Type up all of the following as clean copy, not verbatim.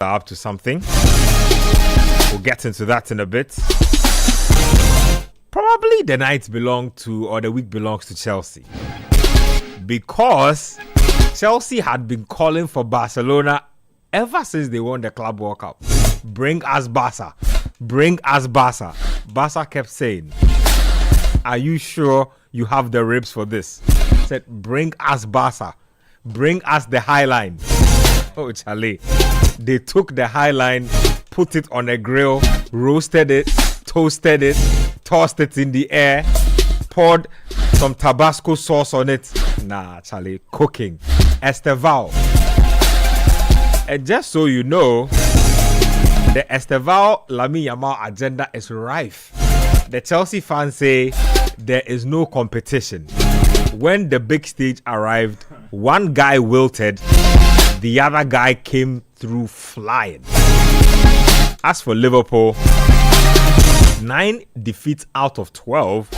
up to something. We'll get into that in a bit. Probably the night belonged to, or the week belongs to Chelsea. Because Chelsea had been calling for Barcelona ever since they won the Club World Cup. Bring us Barca. Bring us Barca. Barca kept saying, are you sure you have the ribs for this? Said, bring us Barca. Bring us the High Line. Oh, Charlie. They took the High Line, put it on a grill, roasted it, toasted it, tossed it in the air, poured some Tabasco sauce on it. Nah, Charlie, cooking. Esteval. And just so you know, the Esteval Lamine Yamal agenda is rife. The Chelsea fans say there is no competition. When the big stage arrived, one guy wilted, the other guy came through flying. As for Liverpool, 9 defeats out of 12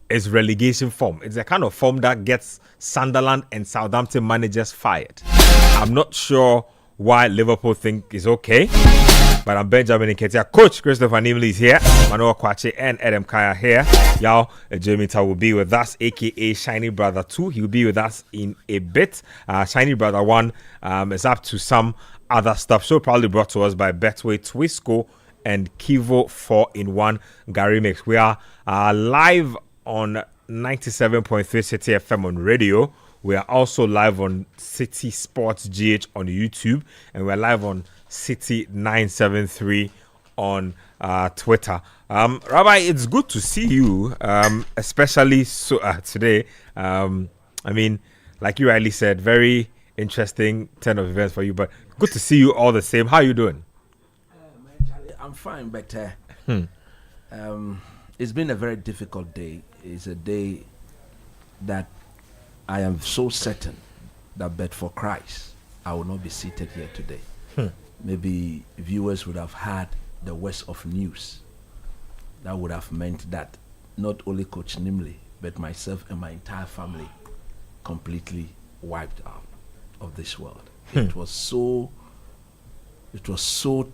is relegation form. It's the kind of form that gets Sunderland and Southampton managers fired. I'm not sure why Liverpool think is okay, but I'm Benjamin Nketia. Coach Christopher Nimley is here. Manuel Kwache and Adam Kaya here. Y'all, Jeremy Ta will be with us, aka Shiny Brother 2. He'll be with us in a bit. Shiny Brother 1 is up to some other stuff. So probably brought to us by Betway, Twisco, and Kivo 4-in-1 Gary Mix. We are live on 97.3 City FM on radio. We are also live on City Sports GH on YouTube, and we're live on City 973 on Twitter. Rabbi, it's good to see you, especially today. I mean, like you rightly said, very interesting turn of events for you, but good to see you all the same. How are you doing? I'm fine, but it's been a very difficult day. It's a day that I am so certain that but for Christ, I will not be seated here today. Maybe viewers would have had the worst of news. That would have meant that not only Coach Nimley, but myself and my entire family completely wiped out of this world. It was so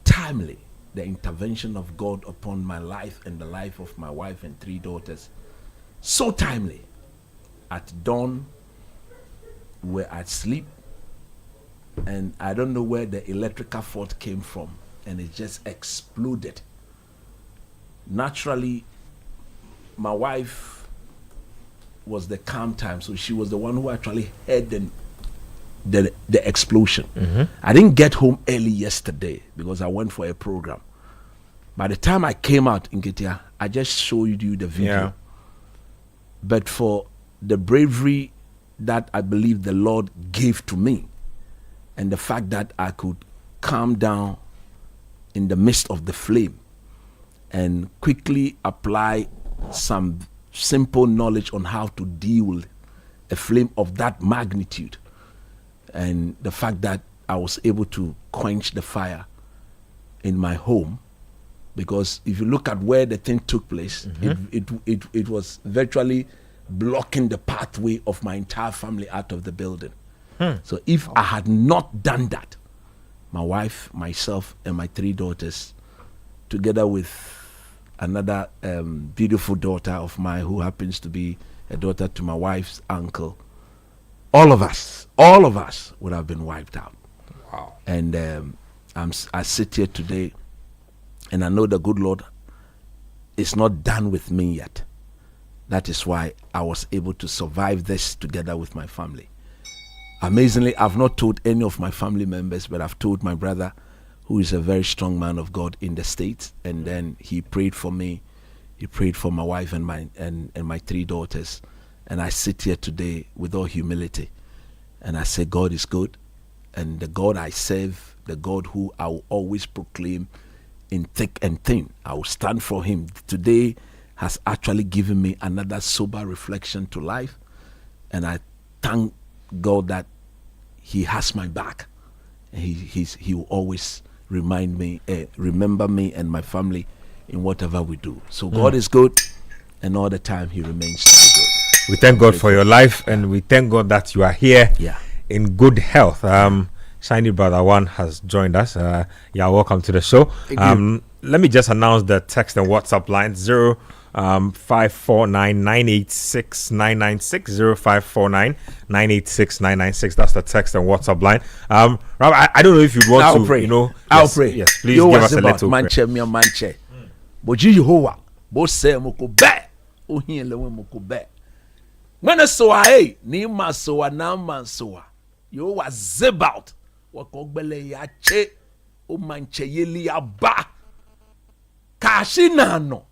timely, the intervention of God upon my life and the life of my wife and 3 daughters. So timely. At dawn, we were at sleep, and I don't know where the electrical fault came from, and it just exploded. Naturally, my wife was the calm time, so she was the one who actually heard the explosion. I didn't get home early yesterday because I went for a program. By the time I came out in Ketia, I just showed you the video. Yeah. But for the bravery that I believe the Lord gave to me, and the fact that I could calm down in the midst of the flame and quickly apply some simple knowledge on how to deal with a flame of that magnitude, and the fact that I was able to quench the fire in my home, because if you look at where the thing took place, it was virtually blocking the pathway of my entire family out of the building. So if I had not done that, my wife, myself, and my 3 daughters, together with another beautiful daughter of mine who happens to be a daughter to my wife's uncle, all of us would have been wiped out. Wow. And I sit here today, and I know the good Lord is not done with me yet. That is why I was able to survive this together with my family. Amazingly, I've not told any of my family members, but I've told my brother, who is a very strong man of God in the States, and then he prayed for me. He prayed for my wife and my 3 daughters. And I sit here today with all humility, and I say God is good, and the God I serve, the God who I will always proclaim in thick and thin, I will stand for him. Today has actually given me another sober reflection to life, and I thank God that he has my back. He will always remember me and my family in whatever we do. So God is good, and all the time he remains to be good. We thank God for your life, and we thank God that you are here in good health. Shiny Brother One has joined us. Yeah, welcome to the show. Let me just announce the text and WhatsApp line 0549-986-996 0549-986-996. That's the text and WhatsApp line. Rob, I don't know if you'd want to pray. you know. I'll yes, pray. Yes, please give us a little prayer. Manche. Boji Yehovah. Bo se moko be. O hin lewe moko be. When so ai ni masoa na mansoa. Yo wa zebout. Wa kogbele ya che. O manche yeli aba. Kashi nano.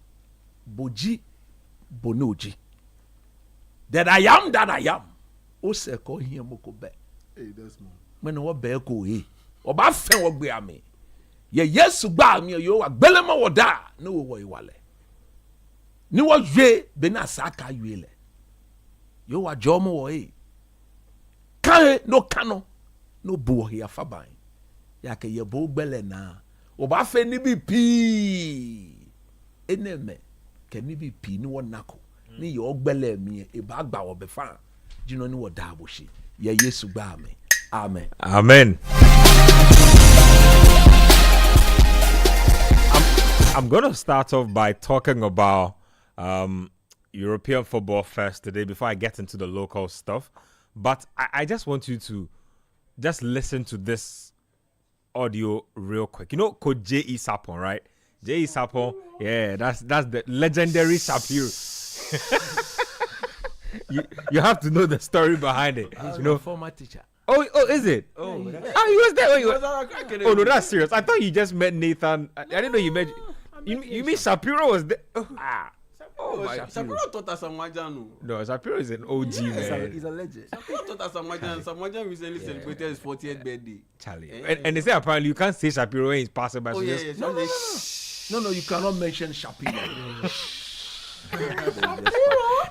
Boji bonoji. That I am that I am. O se ko hin moko be. Hey, that's more. When wo be ko e. Oba fe wo gbe ame. Ye Yesu gba mi yo wa gbelema wo da no wo iwale. Ni wo ywe be na saka ywe le. Yo wa jomo wo e. Kan no kano no bo he afaban. Ya ke ye bo gbele na. Oba fe ni bi pi. Eneme ke ni bi pi ni wo nako. Ni yo gbele mi e ba gba wo be fa. Jino ni wo da bo shi. Ye Yesu gba mi. Amen. Amen. I'm going to start off by talking about European football first today before I get into the local stuff. But I just want you to just listen to this audio real quick. You know, Coach J.E Sarpong, right? J.E Sarpong, yeah, that's the legendary Shapiro. you have to know the story behind it. He's you know, former teacher. Oh, is it? Oh, yeah. He was there when you were. Oh Oh no, that's serious. I thought you just met Nathan. I didn't know you met. You mean Shapiro was there? Oh, Shapiro taught us some Majanu. no, Shapiro is an OG man. He's a legend. Shapiro taught us some Majan. Some Majan recently celebrated his 40th birthday. Charlie. And they say apparently you can't say Shapiro when he's passing by. Oh so yeah, just- yeah. No, you cannot mention Shapiro.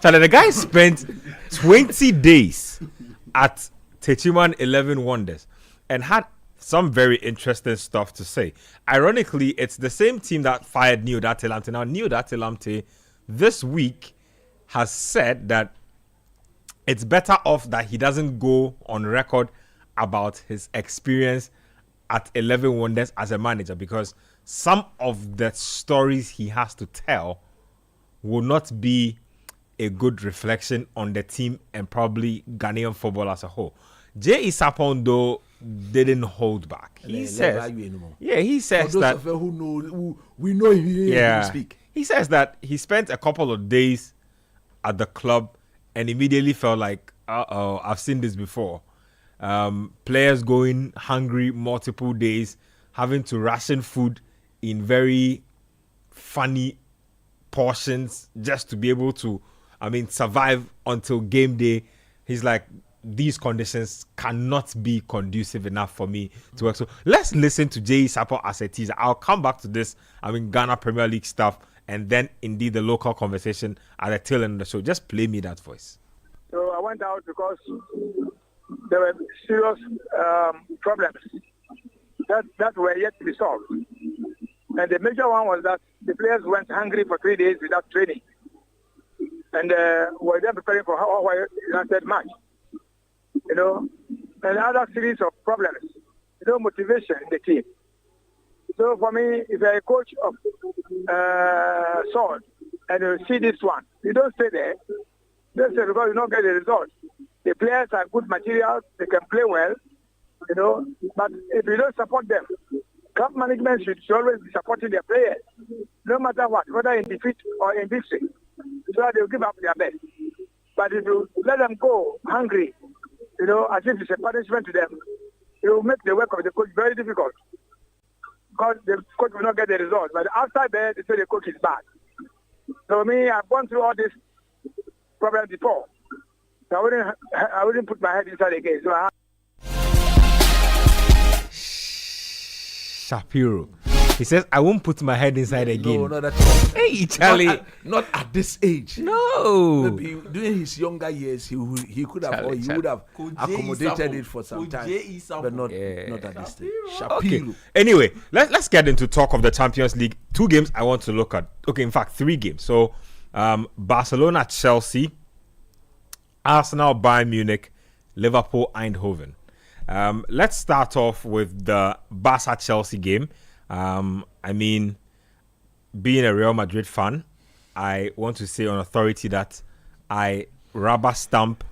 Charlie, the guy spent 20 days at Techiman 11 Wonders and had some very interesting stuff to say. Ironically, it's the same team that fired Neo Datilamte. Now, Neo Datilamte this week has said that it's better off that he doesn't go on record about his experience at 11 Wonders as a manager because some of the stories he has to tell will not be a good reflection on the team and probably Ghanaian football as a whole. J.E Sarpong, though, didn't hold back. He says, he says For those that, of you who know, we know he speak. he says that he spent a couple of days at the club and immediately felt like, I've seen this before. Players going hungry multiple days, having to ration food in very funny portions just to be able to, survive until game day. He's like, these conditions cannot be conducive enough for me to work. So let's listen to J.E Sarpong as a teaser. I'll come back to this, Ghana Premier League stuff, and then indeed the local conversation at the tail end of the show. Just play me that voice. So I went out because there were serious problems that were yet to be solved. And the major one was that the players went hungry for 3 days without training. And were then preparing for our United match. You know, and other series of problems. Motivation in the team. So for me, if you're a coach of Sword and you see this one, you don't stay there. Don't stay because you don't get the result. The players are good materials, they can play well, but if you don't support them, club management should always be supporting their players, no matter what, whether in defeat or in victory, so that they'll give up their best. But if you let them go hungry, as if it's a punishment to them, it will make the work of the coach very difficult. Because the coach will not get the results. But outside there, they say the coach is bad. So me, I've gone through all this problem before. So I wouldn't put my head inside again. So Shapiro. He says, I won't put my head inside again. No, not at all. Hey, Charlie. Not at this age. No. Maybe during his younger years, he could have, or he would have accommodated it for some time, but not at this stage. Shapiro. Okay. Anyway, let's get into talk of the Champions League. 2 games I want to look at. Okay, in fact, 3 games. So, Barcelona, Chelsea, Arsenal, Bayern Munich, Liverpool, Eindhoven. Let's start off with the Barca-Chelsea game. I mean, being a Real Madrid fan, I want to say on authority that I rubber stamp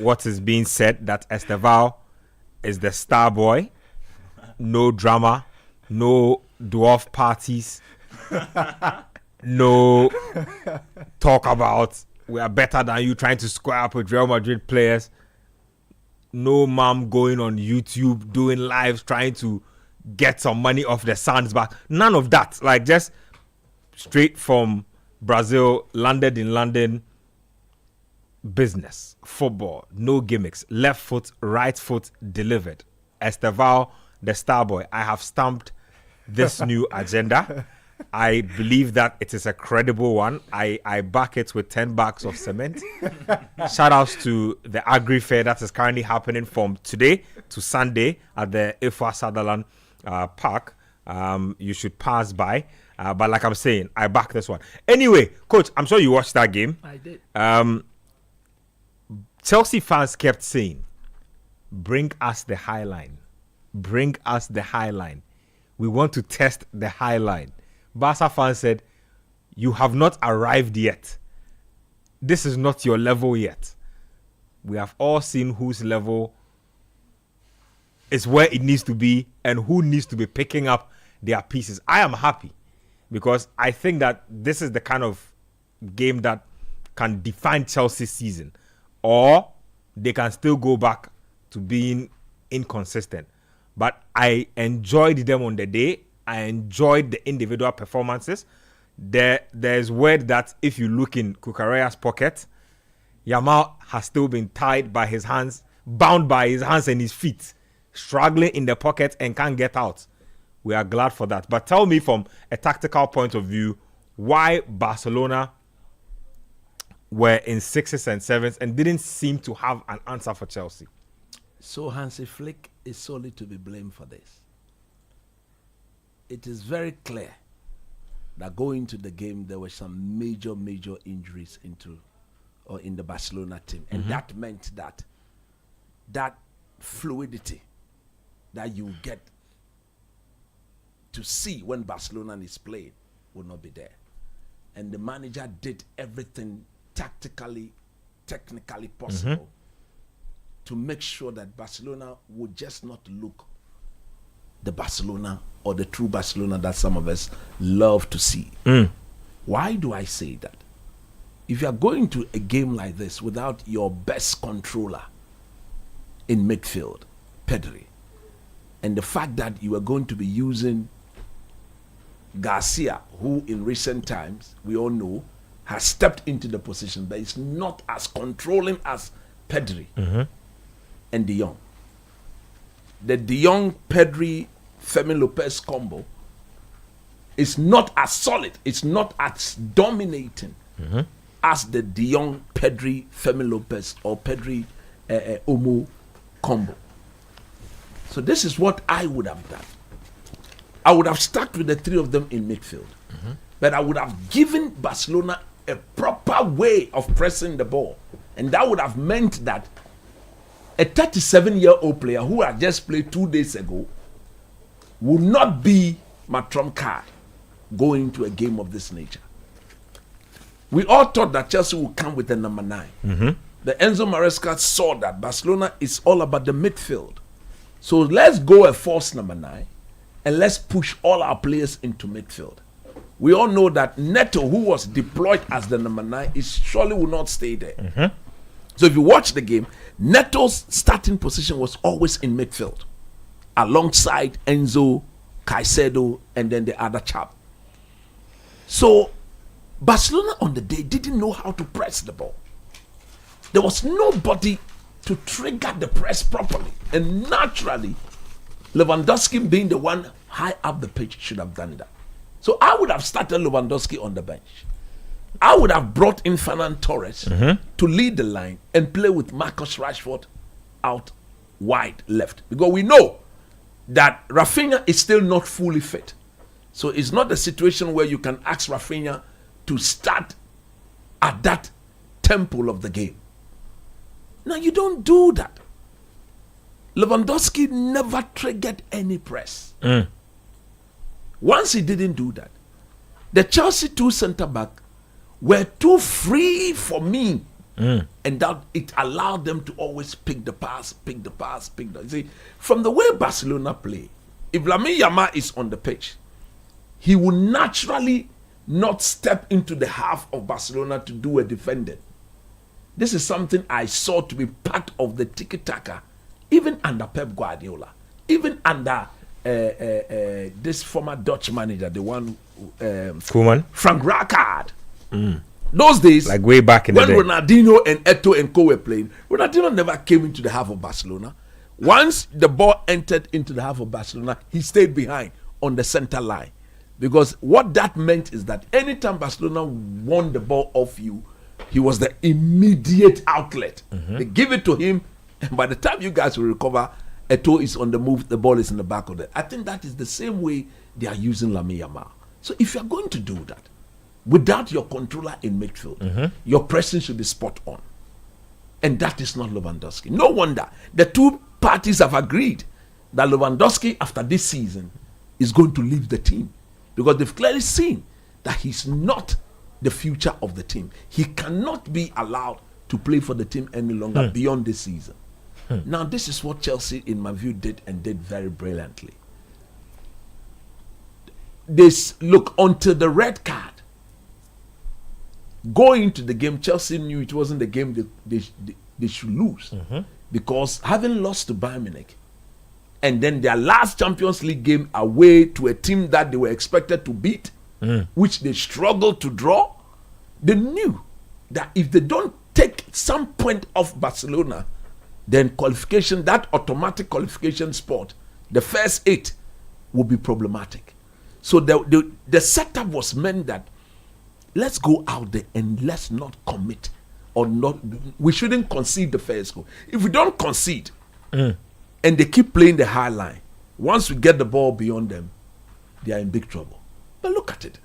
what is being said, that Estevao is the star boy. No drama, no dwarf parties, no talk about we are better than you trying to square up with Real Madrid players. No mom going on YouTube doing lives trying to get some money off the Suns back. None of that. Like, just straight from Brazil, landed in London. Business, football, no gimmicks. Left foot, right foot, delivered. Estevao, the star boy. I have stamped this new agenda. I believe that it is a credible one. I back it with 10 bags of cement. Shout outs to the Agri Fair that is currently happening from today to Sunday at the Ifwa Sutherland Park. You should pass by. But like I'm saying, I back this one. Anyway, Coach, I'm sure you watched that game. I did. Chelsea fans kept saying, bring us the high line. Bring us the high line. We want to test the high line. Barca fans said, you have not arrived yet. This is not your level yet. We have all seen whose level is where it needs to be and who needs to be picking up their pieces. I am happy because I think that this is the kind of game that can define Chelsea's season, or they can still go back to being inconsistent. But I enjoyed them on the day. I enjoyed the individual performances. There's word that if you look in Cucurella's pocket, Yamal has still been tied by his hands, bound by his hands and his feet, struggling in the pocket and can't get out. We are glad for that. But tell me from a tactical point of view, why Barcelona were in 6s and 7s and didn't seem to have an answer for Chelsea. So Hansi Flick is solely to be blamed for this. It is very clear that going to the game, there were some major injuries in the Barcelona team. And that meant that fluidity that you get to see when Barcelona is playing will not be there. And the manager did everything tactically, technically possible to make sure that Barcelona would just not look the Barcelona or the true Barcelona that some of us love to see. Why do I say that? If you are going to a game like this without your best controller in midfield, Pedri, and the fact that you are going to be using Garcia, who in recent times, we all know, has stepped into the position, but is not as controlling as Pedri and De Jong. The De Jong, Pedri, Fermin Lopez combo is not as solid, it's not as dominating as the De Jong, Pedri, Fermin Lopez or Pedri, Omo combo. So this is what I would have done. I would have stuck with the three of them in midfield. But I would have given Barcelona a proper way of pressing the ball. And that would have meant that a 37-year-old player who had just played 2 days ago would not be my trump card going to a game of this nature. We all thought that Chelsea would come with a number 9. The Enzo Maresca saw that Barcelona is all about the midfield. So let's go a false number 9 and let's push all our players into midfield. We all know that Neto, who was deployed as the number 9, surely will not stay there. So if you watch the game, Neto's starting position was always in midfield, alongside Enzo, Caicedo, and then the other chap. So Barcelona on the day didn't know how to press the ball. There was nobody to trigger the press properly. And naturally, Lewandowski being the one high up the pitch should have done that. So I would have started Lewandowski on the bench. I would have brought in Fernan Torres to lead the line and play with Marcus Rashford out wide left. Because we know that Rafinha is still not fully fit. So it's not a situation where you can ask Rafinha to start at that tempo of the game. Now you don't do that. Lewandowski never triggered any press. Once he didn't do that, the Chelsea 2 centre-back were too free for me. And that it allowed them to always pick the pass. See, from the way Barcelona play, if Lamine Yamal is on the pitch, he will naturally not step into the half of Barcelona to do a defending. This is something I saw to be part of the tiki-taka, even under Pep Guardiola, even under this former Dutch manager, the one Koeman, Frank Rijkaard. Those days, like way back in the day, when Ronaldinho and Eto'o and Co were playing, Ronaldinho never came into the half of Barcelona. Once the ball entered into the half of Barcelona, he stayed behind on the center line. Because what that meant is that anytime Barcelona won the ball off you, he was the immediate outlet. They give it to him, and by the time you guys will recover, Eto'o is on the move, the ball is in the back of it. I think that is the same way they are using Lamine Yamal. So if you are going to do that, without your controller in midfield, your pressing should be spot on. And that is not Lewandowski. No wonder the two parties have agreed that Lewandowski, after this season, is going to leave the team. Because they've clearly seen that he's not the future of the team. He cannot be allowed to play for the team any longer beyond this season. Now, this is what Chelsea, in my view, did very brilliantly. Look, until the red card, going into the game, Chelsea knew it wasn't the game they should lose. Because having lost to Bayern Munich, and then their last Champions League game away to a team that they were expected to beat, which they struggled to draw, they knew that if they don't take some point off Barcelona, then qualification, that automatic qualification spot, the first 8 will be problematic. So the setup was meant that let's go out there and let's not commit or not. We shouldn't concede the first goal. If we don't concede and they keep playing the high line, once we get the ball beyond them, they are in big trouble. But look at it.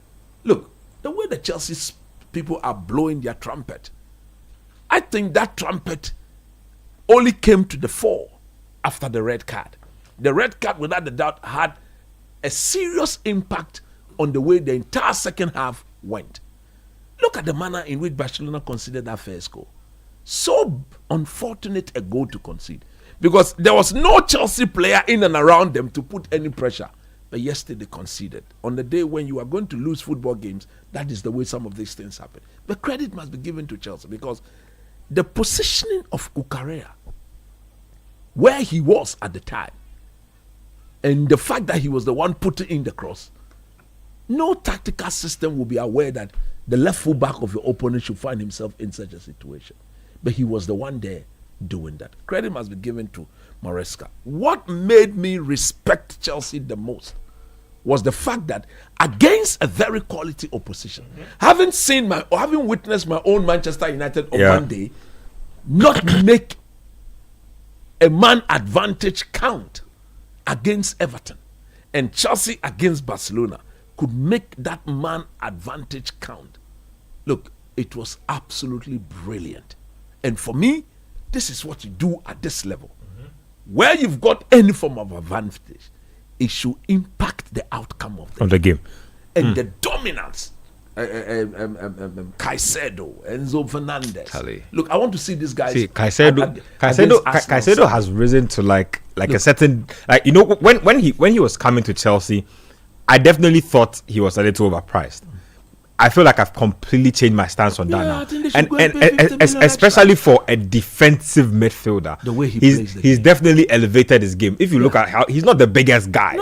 Look, the way the Chelsea people are blowing their trumpet, I think that trumpet only came to the fore after the red card. The red card, without a doubt, had a serious impact on the way the entire second half went. Look at the manner in which Barcelona conceded that first goal. So unfortunate a goal to concede. Because there was no Chelsea player in and around them to put any pressure. But yesterday they conceded. On the day when you are going to lose football games, that is the way some of these things happen. But credit must be given to Chelsea because the positioning of Cucurella, where he was at the time, and the fact that he was the one putting in the cross, no tactical system will be aware that the left full back of your opponent should find himself in such a situation. But he was the one there doing that. Credit must be given to Maresca. What made me respect Chelsea the most was the fact that against a very quality opposition, having witnessed my own Manchester United on Monday not make a man advantage count against Everton, and Chelsea against Barcelona could make that man advantage count. Look, it was absolutely brilliant. And for me, this is what you do at this level. Where you've got any form of advantage, it should impact the outcome of the game. And the dominance, Caicedo, Enzo Fernandez. Look, I want to see this guy. Caicedo has risen to like a certain, like, you know, when he was coming to Chelsea, I definitely thought he was a little overpriced. I feel like I've completely changed my stance on that now, and especially for a defensive midfielder, the way he's definitely elevated his game. If you look at how he's not the biggest guy,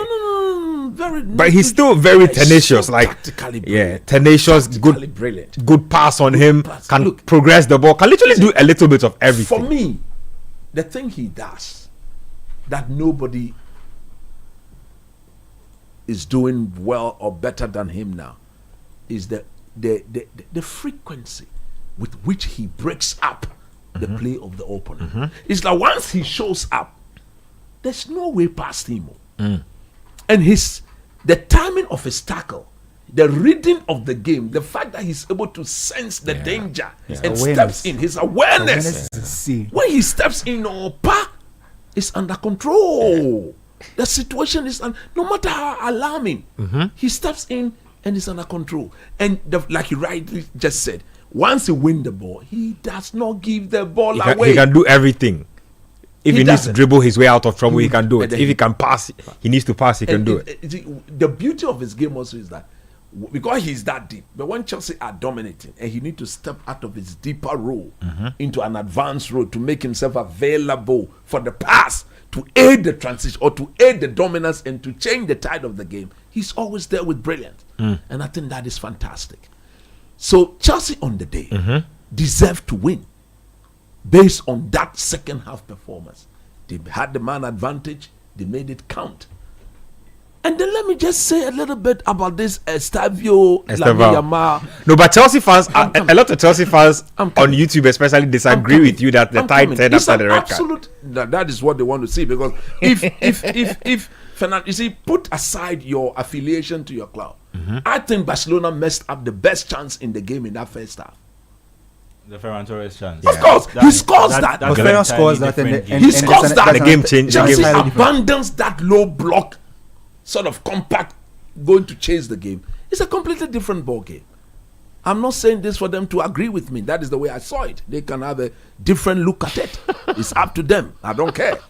but he's still very tenacious. Like, tenacious, brilliant, good pass on him, can progress the ball, can literally do a little bit of everything. For me, the thing he does that nobody is doing well or better than him now is the frequency with which he breaks up the play of the opponent. It's like once he shows up, there's no way past him. And the timing of his tackle, the reading of the game, the fact that he's able to sense the danger and steps in, his awareness. When he steps in, is under control. The situation is, no matter how alarming, he steps in and is under control. And like you rightly just said, once he wins the ball, he does not give the ball away. He can do everything. If he needs to dribble his way out of trouble, he can do it. If he can pass, he needs to pass, he can do it. The beauty of his game also is that because he's that deep, but when Chelsea are dominating and he needs to step out of his deeper role into an advanced role to make himself available for the pass, to aid the transition or to aid the dominance and to change the tide of the game, he's always there with brilliance. And I think that is fantastic. So Chelsea on the day deserve to win based on that second half performance. They had the man advantage, they made it count. And then let me just say a little bit about this Estavio Lamine. No, but Chelsea fans, a lot of Chelsea fans on YouTube especially disagree with you that the tide turned after the red card. That is what they want to see, because if Fernando, you see, put aside your affiliation to your club, I think Barcelona messed up the best chance in the game in that first half. The Ferran Torres chance. Of course, he scores that. But Ferran scores that, he scores that. The game changed. Chelsea abandons that low block, sort of compact, going to chase the game. It's a completely different ball game. I'm not saying this for them to agree with me. That is the way I saw it. They can have a different look at it. It's up to them. I don't care.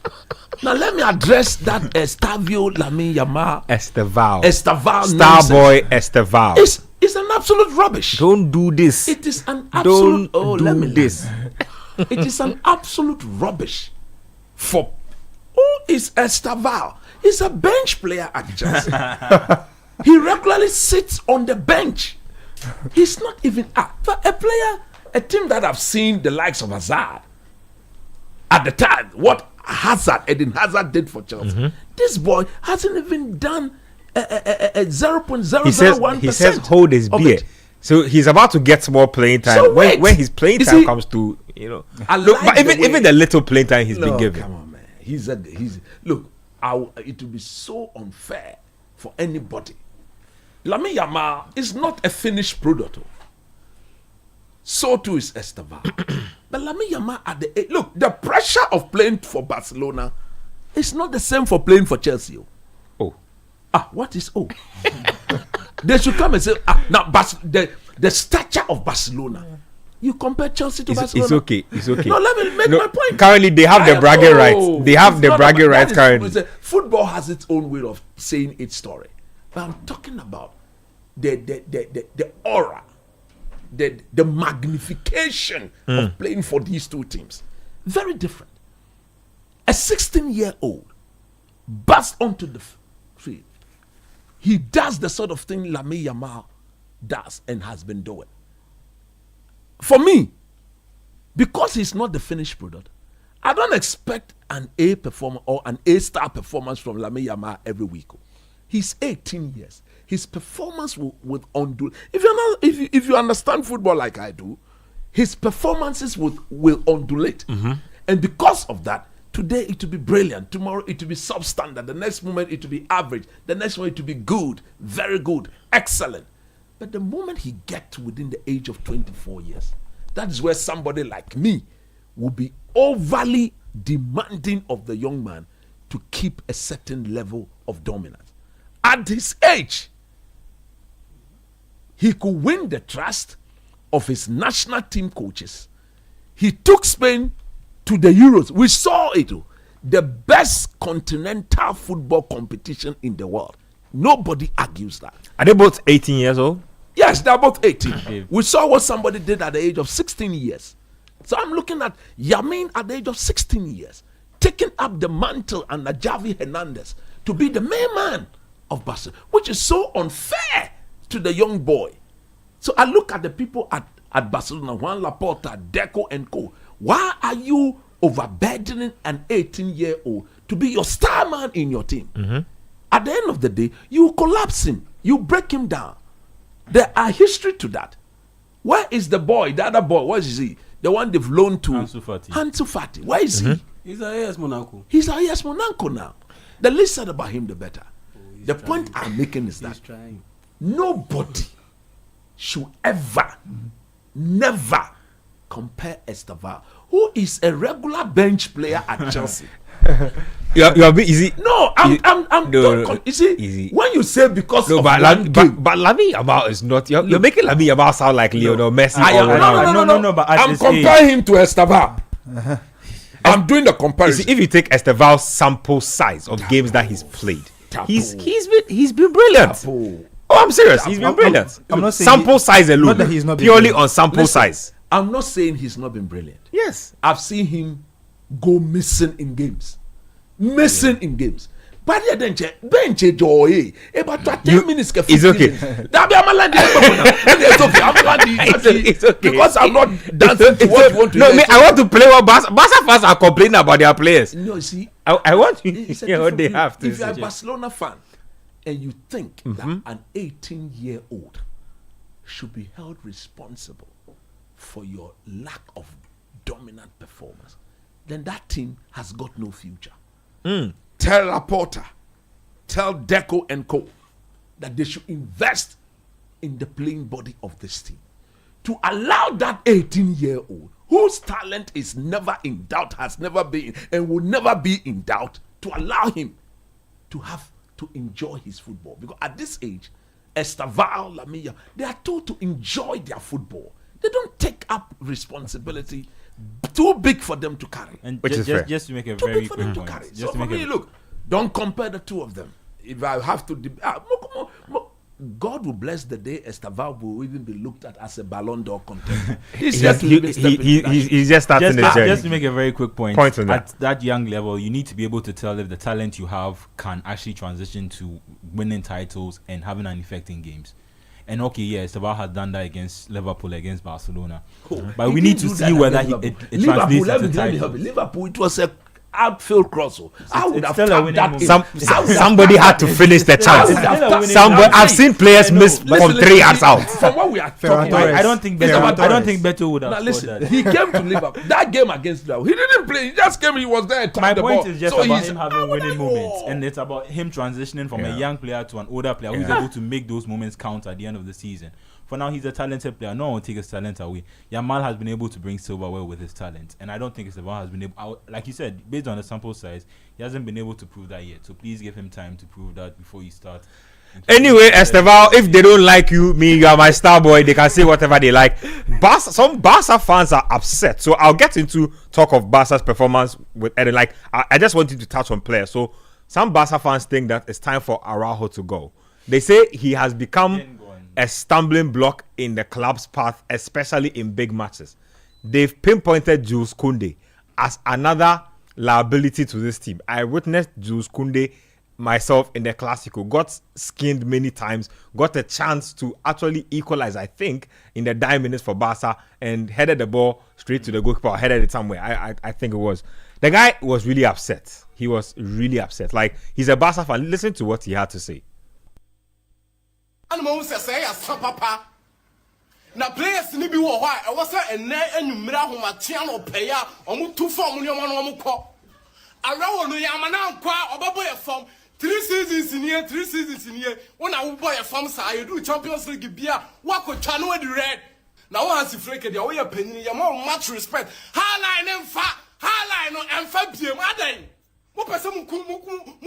Now let me address that Estavio Lamine Yamal. Estavao. Starboy Estavao. It's an absolute rubbish. Don't do this. It is an absolute. Don't do this. It is an absolute rubbish. For who is Estavao? He's a bench player at Chelsea. He regularly sits on the bench. He's not even a team that I've seen the likes of Hazard. At the time, what Eden Hazard did for Chelsea, this boy hasn't even done a 0.001%. He says hold his beer. So he's about to get more playing time. So when his playing time comes to, look, but even the little playing time he's been given. Come on, man. Look, it would be so unfair for anybody. Lamine Yamal is not a finished product. So too is Estavao. But Lamine Yamal look, the pressure of playing for Barcelona is not the same for playing for Chelsea. What is They should come and say, now the stature of Barcelona. You compare Chelsea to Barcelona. It's okay. No, let me make my point. Currently, they have the bragging rights. They have the bragging rights currently. Football has its own way of saying its story. But I'm talking about the aura, the magnification of playing for these two teams. Very different. A 16-year-old busts onto the field. He does the sort of thing Lamine Yamal does and has been doing. For me, because he's not the finished product, I don't expect an A performance or an A-star performance from Lamine Yamal every week. He's 18 years. His performance will undo. If you understand football like I do, his performances will undulate. And because of that, today it will be brilliant. Tomorrow it will be substandard. The next moment it will be average. The next moment it will be good, very good, excellent. But the moment he gets within the age of 24 years, that is where somebody like me will be overly demanding of the young man to keep a certain level of dominance. At his age, he could win the trust of his national team coaches. He took Spain to the Euros. We saw it. The best continental football competition in the world. Nobody argues that. Are they both 18 years old? Yes, they're both 18. We saw what somebody did at the age of 16 years. So I'm looking at Yamin at the age of 16 years, taking up the mantle under Javi Hernandez to be the main man of Barcelona, which is so unfair to the young boy. So I look at the people at Barcelona, Juan Laporta, Deco and co. Why are you overburdening an 18-year-old to be your star man in your team? At the end of the day, you collapse him. You break him down. There are history to that. Where is the boy, the other boy? Where is he? The one they've loaned to Ansu Fati. Where is he? He's at AS Monaco. He's at AS Monaco now. The least said about him, the better. The point I'm making is that nobody should ever, never compare Estavao, who is a regular bench player at Chelsea, You're a bit easy. No, I'm no, you see, easy. when you say because No, of but one game, but Lamine Yamal is not. You're making Lamine Yamal sound like Lionel Messi. No, but I'm comparing him to Estaval. I'm doing the You comparison. see, if you take Esteval's sample size of games that he's played, he's been brilliant. Oh, I'm serious. He's been brilliant. I'm not saying sample size alone. not that he's not been purely brilliant. on sample Listen, size. I'm not saying he's not been brilliant. Yes. I've seen him go missing in games. In games. But yeah, then bench joy. About 10 minutes. It's okay. That be I'm landing. It's okay. I'm landing. It's okay. Because I'm not dancing to what you want to. No, me, I want to play what Barca fans are complaining about their players. No, see, I want to it's a hear what they different have to If you're a say. Barcelona fan and you think that an 18-year-old should be held responsible for your lack of dominant performance, then that team has got no future. Tell Laporta, tell Deco and Co that they should invest in the playing body of this team to allow that 18-year-old whose talent is never in doubt, has never been and will never be in doubt, to allow him to have to enjoy his football. Because at this age, Estaval, Lamia, they are told to enjoy their football. They don't take up responsibility too big for them to carry. And Which is fair. just to make a Too very big for quick them to point. carry. Just So to for make me, a, look, don't compare the two of them. If I have to, God will bless the day Estaval will even be looked at as a Ballon d'Or contender. He's just He's just starting the journey. just to make a very quick point Point on that. at that young level, you need to be able to tell if the talent you have can actually transition to winning titles and having an effect in games. And okay, yes, Esteval has done that against Liverpool, against Barcelona, but we need to see whether it translates into titles. Liverpool, it was a outfield cross. I would it's have still a tapped winning that. moment. Somebody had to finish the chance. It's still a winning Somebody, moment. I've seen players miss from 3 yards out. From what we are talking I about, don't think Beto would have now scored listen, that. he came to Liverpool. That game against Liverpool, he didn't play. He just came. He was there. My the point ball. is just So about he's- him having winning moments, and it's about him transitioning from a young player to an older player who's able to make those moments count at the end of the season. For now, he's a talented player. No one will take his talent away. Yamal has been able to bring silverware with his talent, and I don't think Esteban has been able. Like you said, based on the sample size, he hasn't been able to prove that yet. So please give him time to prove that before you start. Anyway, Esteval, if they don't like you, you are my star boy. They can say whatever they like. Some Barca fans are upset. So I'll get into talk of Barca's performance with Eden. Like I just wanted to touch on players. So some Barca fans think that it's time for Araujo to go. They say he has become a stumbling block in the club's path, especially in big matches. They've pinpointed Jules Koundé as another liability to this team. I witnessed Jules Koundé myself in the Clásico, got skinned many times, got a chance to actually equalize, I think, in the 9 minutes for Barca, and headed the ball straight to the goalkeeper, or headed it somewhere. I think it was. The guy was really upset. He was really upset. Like, he's a Barca fan. Listen to what he had to say. And mo say ya papa na players ni bi wo ho a e wo say enne anumira homatia no peya omo tu form ni omo no omo ko arawo no yamana nkwa obabo ye form 3 seasons in here when I will boy a form sa you do Champions League bia wa ko twa no di red na wo hansi freke dia wo ye panyin ya mo much respect highline no emfa biem adan mo pese mu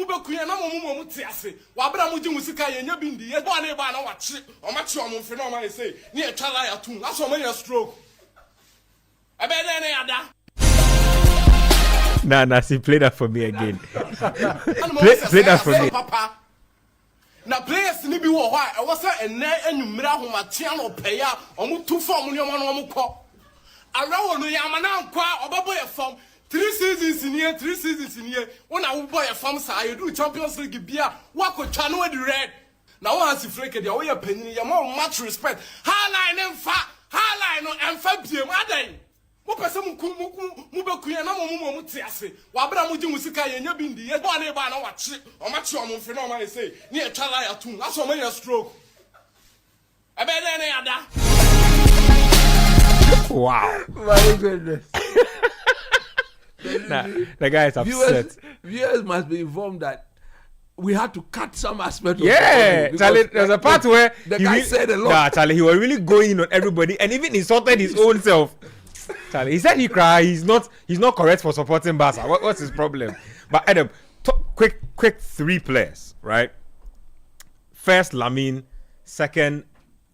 bekuya na mo tiase wa bra mo ji musika ye nya bindi ye bo na ba na wa chi o ma chi o mo mfe na o ma say ni e twala ya tu aso mo ya stroke e be dey na ya da Nah, see, play that for me again. play that for me. Papa. Na players ni bi wo ho a e wo say enne anumira homatia no peya omo tu form ni omo no omo ko arawo no yamana nkwa obabo ye form 3 seasons in here when I will boy a farm sa you do Champions League bia wa ko twa no di red na wo hansi freke dia wo ye panyin ya mo much respect highline no emfa biem adan mo pese mu bekuya na mo tiase wa bra mo ji musika ye nya bindi ye bo na ba na wa chi o ma chi o mo mfe na o ma say ni e twala ya tu aso mo ya stroke e be dey na ya da. Wow. My goodness. Nah, the guy is upset. Viewers must be informed that we had to cut some aspect of Yeah, the Charlie, there's a part where the guy said a lot. Nah, Charlie, he was really going in on everybody and even insulted his own self. Charlie, he said he cried. He's not correct for supporting Barca. What's his problem? But Adam, quick 3 players, right? First Lamine, second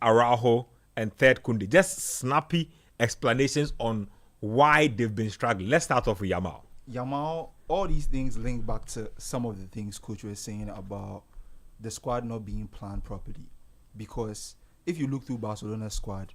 Araujo, and third Koundé. Just snappy explanations on why they've been struggling. Let's start off with Yamal. Yamal, all these things link back to some of the things Coach was saying about the squad not being planned properly. Because if you look through Barcelona's squad,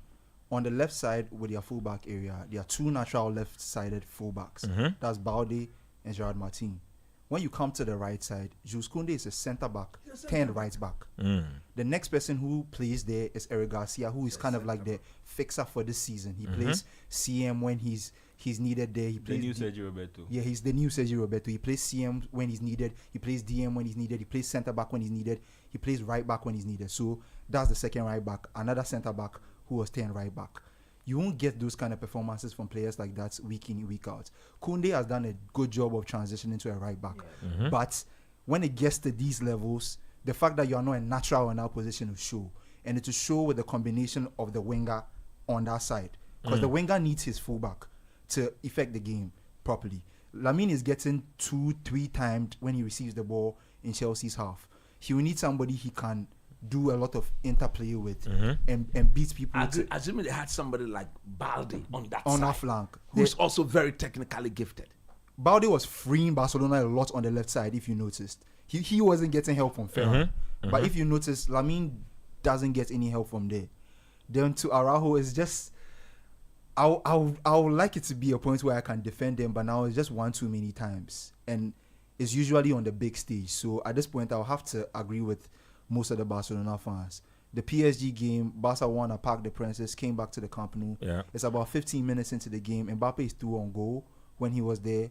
on the left side with their fullback area, there are 2 natural left-sided fullbacks. That's Balde and Gerard Martin. When you come to the right side, Jules Koundé is a centre-back, turned right-back. The next person who plays there is Eric Garcia, who is kind of like the fixer for this season. He plays CM when he's needed there. He plays the new Sergio Roberto. Yeah, he's the new Sergio Roberto. He plays CM when he's needed. He plays DM when he's needed. He plays centre-back when he's needed. He plays right-back when he's needed. So that's the second right-back. Another centre-back who was turned right-back. You won't get those kind of performances from players like that week in, week out. Koundé has done a good job of transitioning to a right-back. But when it gets to these levels, the fact that you are not a natural in that position will show. And it will show with the combination of the winger on that side. Because the winger needs his fullback to effect the game properly. Lamine is getting 2-3 times when he receives the ball in Chelsea's half. He will need somebody he can do a lot of interplay with and beat people. Assuming they had somebody like Balde on that flank, who's also very technically gifted. Balde was freeing Barcelona a lot on the left side. If you noticed, he wasn't getting help from Ferran. But if you notice, Lamine doesn't get any help from there. Then to Araujo is just. I would like it to be a point where I can defend them, but now it's just one too many times, and it's usually on the big stage. So at this point, I'll have to agree with most of the Barcelona fans. The PSG game, Barca won at Parc des Princes, came back to the Camp Nou. Yeah. It's about 15 minutes into the game. Mbappe is through on goal when he was there.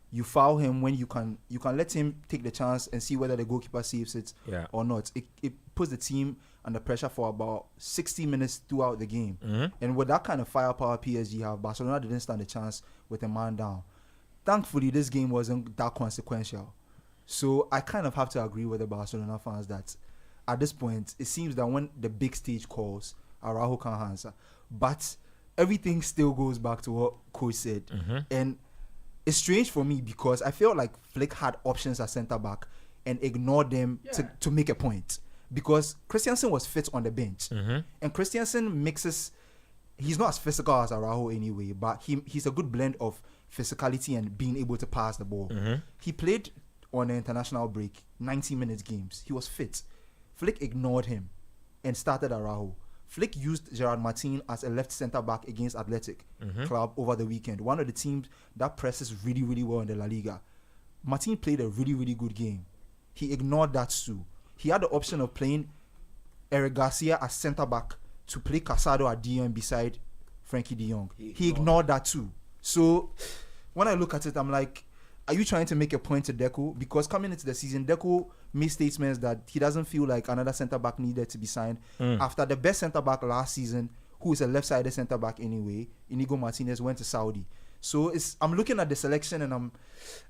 You foul him when you can let him take the chance and see whether the goalkeeper saves it or not. It puts the team under pressure for about 60 minutes throughout the game. And with that kind of firepower PSG have, Barcelona didn't stand a chance with a man down. Thankfully, this game wasn't that consequential. So I kind of have to agree with the Barcelona fans that at this point, it seems that when the big stage calls, Araujo can't answer. But everything still goes back to what Coach said. And it's strange for me because I feel like Flick had options at centre-back and ignored them to make a point. Because Christiansen was fit on the bench. And Christiansen mixes... He's not as physical as Araujo anyway, but he's a good blend of physicality and being able to pass the ball. He played on an international break, 90 minutes games. He was fit. Flick ignored him and started Araujo. Flick used Gerard Martin as a left centre-back against Athletic Club over the weekend. One of the teams that presses really, really well in the La Liga. Martin played a really, really good game. He ignored that too. He had the option of playing Eric Garcia as centre-back to play Casado at DM beside Frankie de Jong. He ignored that too. So when I look at it, I'm like, are you trying to make a point to Deco? Because coming into the season, Deco made statements that he doesn't feel like another centre-back needed to be signed. After the best centre-back last season, who is a left-sided centre-back anyway, Inigo Martinez, went to Saudi. So I'm looking at the selection and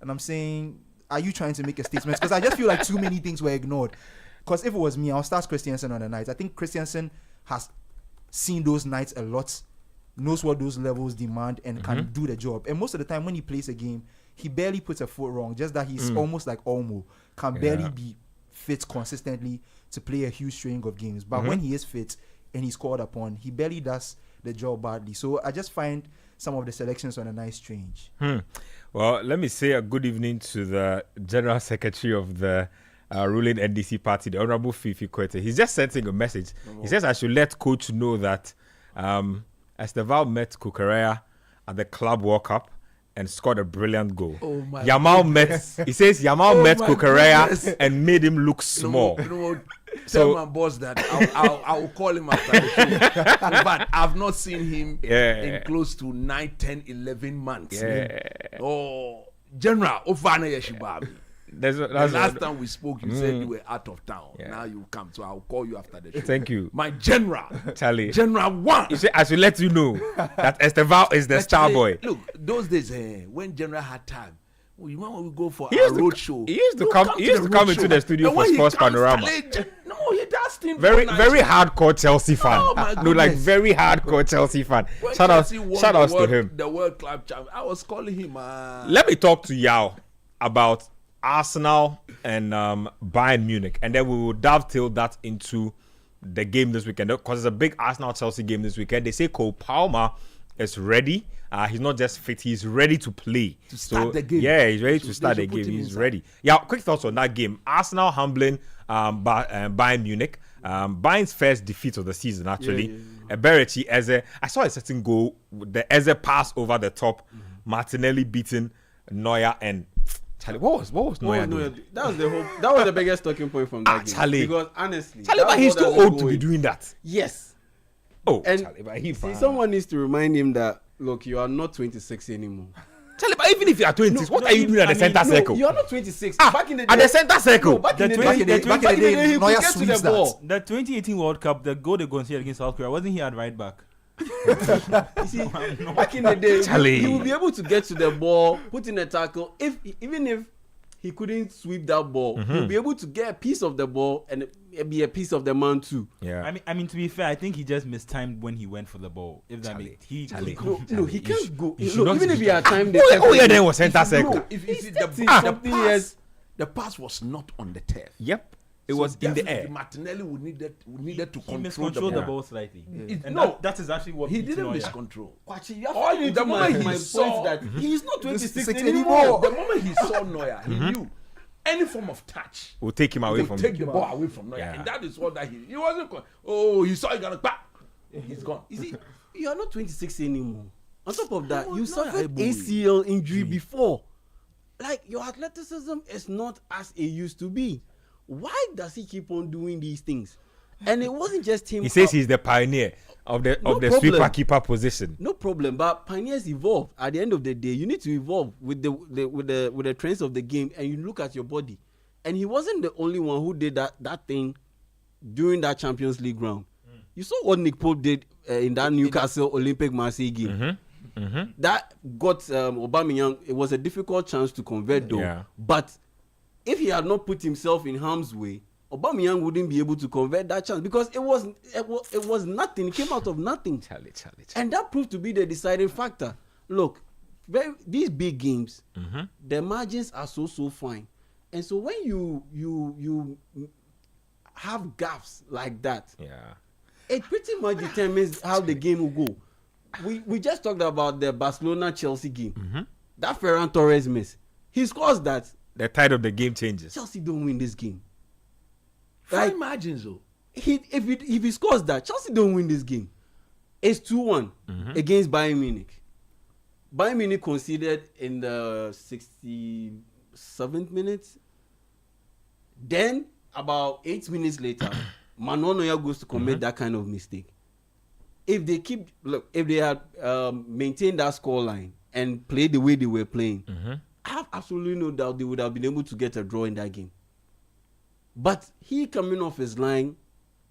I'm saying, are you trying to make a statement? Because I just feel like too many things were ignored. Because if it was me, I'll start Christiansen on the night. I think Christiansen has seen those nights a lot, knows what those levels demand, and can do the job. And most of the time when he plays a game, he barely puts a foot wrong, just that he's almost like Olmo, can barely be fit consistently to play a huge string of games. But when he is fit and he's called upon, he barely does the job badly. So I just find some of the selections on a nice strange. Well, let me say a good evening to the General Secretary of the ruling NDC party, the Honorable Fifi Kwete. He's just sending a message. He says I should let Coach know that Esteval met Cucurella at the Club World Cup and scored a brilliant goal. Oh my Yamal met Cucurella and made him look small. Tell my boss that I will call him after the show. But I've not seen him in close to 9, 10, 11 months. General, last time we spoke, you said you were out of town. Now you come, so I'll call you after the show. Thank you. My general. Charlie. General 1. You say, I should let you know that Esteval is the star boy. Look, those days when General had time, we go for a road show. He used to come into the studio for Sports Panorama. No, he does things very hardcore Chelsea fan. Like very hardcore Chelsea fan. Shout out to him. The World Club Champion. I was calling him. Let me talk to Yao about Arsenal and Bayern Munich, and then we will dovetail that into the game this weekend because it's a big Arsenal-Chelsea game this weekend. They say Cole Palmer is ready. He's not just fit; he's ready to play. To start the game. Yeah, he's ready to start the game. He's ready. Yeah, quick thoughts on that game. Arsenal humbling Bayern Munich. Bayern's first defeat of the season, actually. Berechi, Eze. I saw a certain goal. The Eze pass over the top. Martinelli beating Neuer and Charlie. What was Neuer doing? That was the biggest talking point from that game. Charlie. Because honestly, Charlie, but he's too old to be doing that. Yes. Oh, And Charlie, but see, someone needs to remind him that look, you are not 26 anymore. Charlie, but even if you are 26, what are you doing at the center circle? You are not 26. Back in the day, at the center circle. Back in the day, he could get to the ball. The 2018 World Cup, the goal they conceded against South Korea, wasn't he at right back? You see, back in the day, Charlie. he would be able to get to the ball, put in a tackle. Even if he couldn't sweep that ball, he would be able to get a piece of the ball and be a piece of the man too. Yeah. I mean, to be fair, I think he just mistimed when he went for the ball. If that Charlie, makes he Charlie. No, he can't go. should Look, not- even if he had time, Oh, yeah, then was center circle. No, if He's the 30 pass, something years. the pass was not on the turf. Yep. It So was in the definitely air. Martinelli would needed to he control miscontrolled the ball. ball slightly. It- And no, that is actually what He beat didn't Neuer. miscontrol. Kwachi, you have Oh, to the my moment he saw- point that he's not 26 anymore. anymore. The moment he saw Neuer, he knew any form of touch We'll take him away will from take the ball away from Neuer. Yeah. And that is what that he wasn't going. Oh, he saw it gonna back. He's gone. You see, you are not 26 anymore. On top of that, No, you not saw very an boy. ACL injury before. Like, your athleticism is not as it used to be. Why does he keep on doing these things? And it wasn't just him. He says he's the pioneer of the problem. sweeper keeper position. No problem, but pioneers evolve. At the end of the day, you need to evolve with the trends of the game, and you look at your body. And he wasn't the only one who did that thing during that Champions League round. You saw what Nick Pope did in that Newcastle Olympic Marseille game. That got Aubameyang. It was a difficult chance to convert, though. Yeah. But if he had not put himself in harm's way, Aubameyang wouldn't be able to convert that chance because it was nothing. It came out of nothing. Charlie. And that proved to be the deciding factor. Look, these big games, the margins are so fine. And so when you have gaps like that, Yeah. it pretty much determines how the game will go. We just talked about the Barcelona-Chelsea game. That Ferran Torres miss. He scores that. The tide of the game changes. Chelsea don't win this game. Fine margins though. If he scores that, Chelsea don't win this game. It's 2-1 against Bayern Munich. Bayern Munich conceded in the 67th minute. Then, about 8 minutes later, Manuel Neuer goes to commit that kind of mistake. If they had maintained that scoreline and played the way they were playing, I have absolutely no doubt they would have been able to get a draw in that game. But he coming off his line,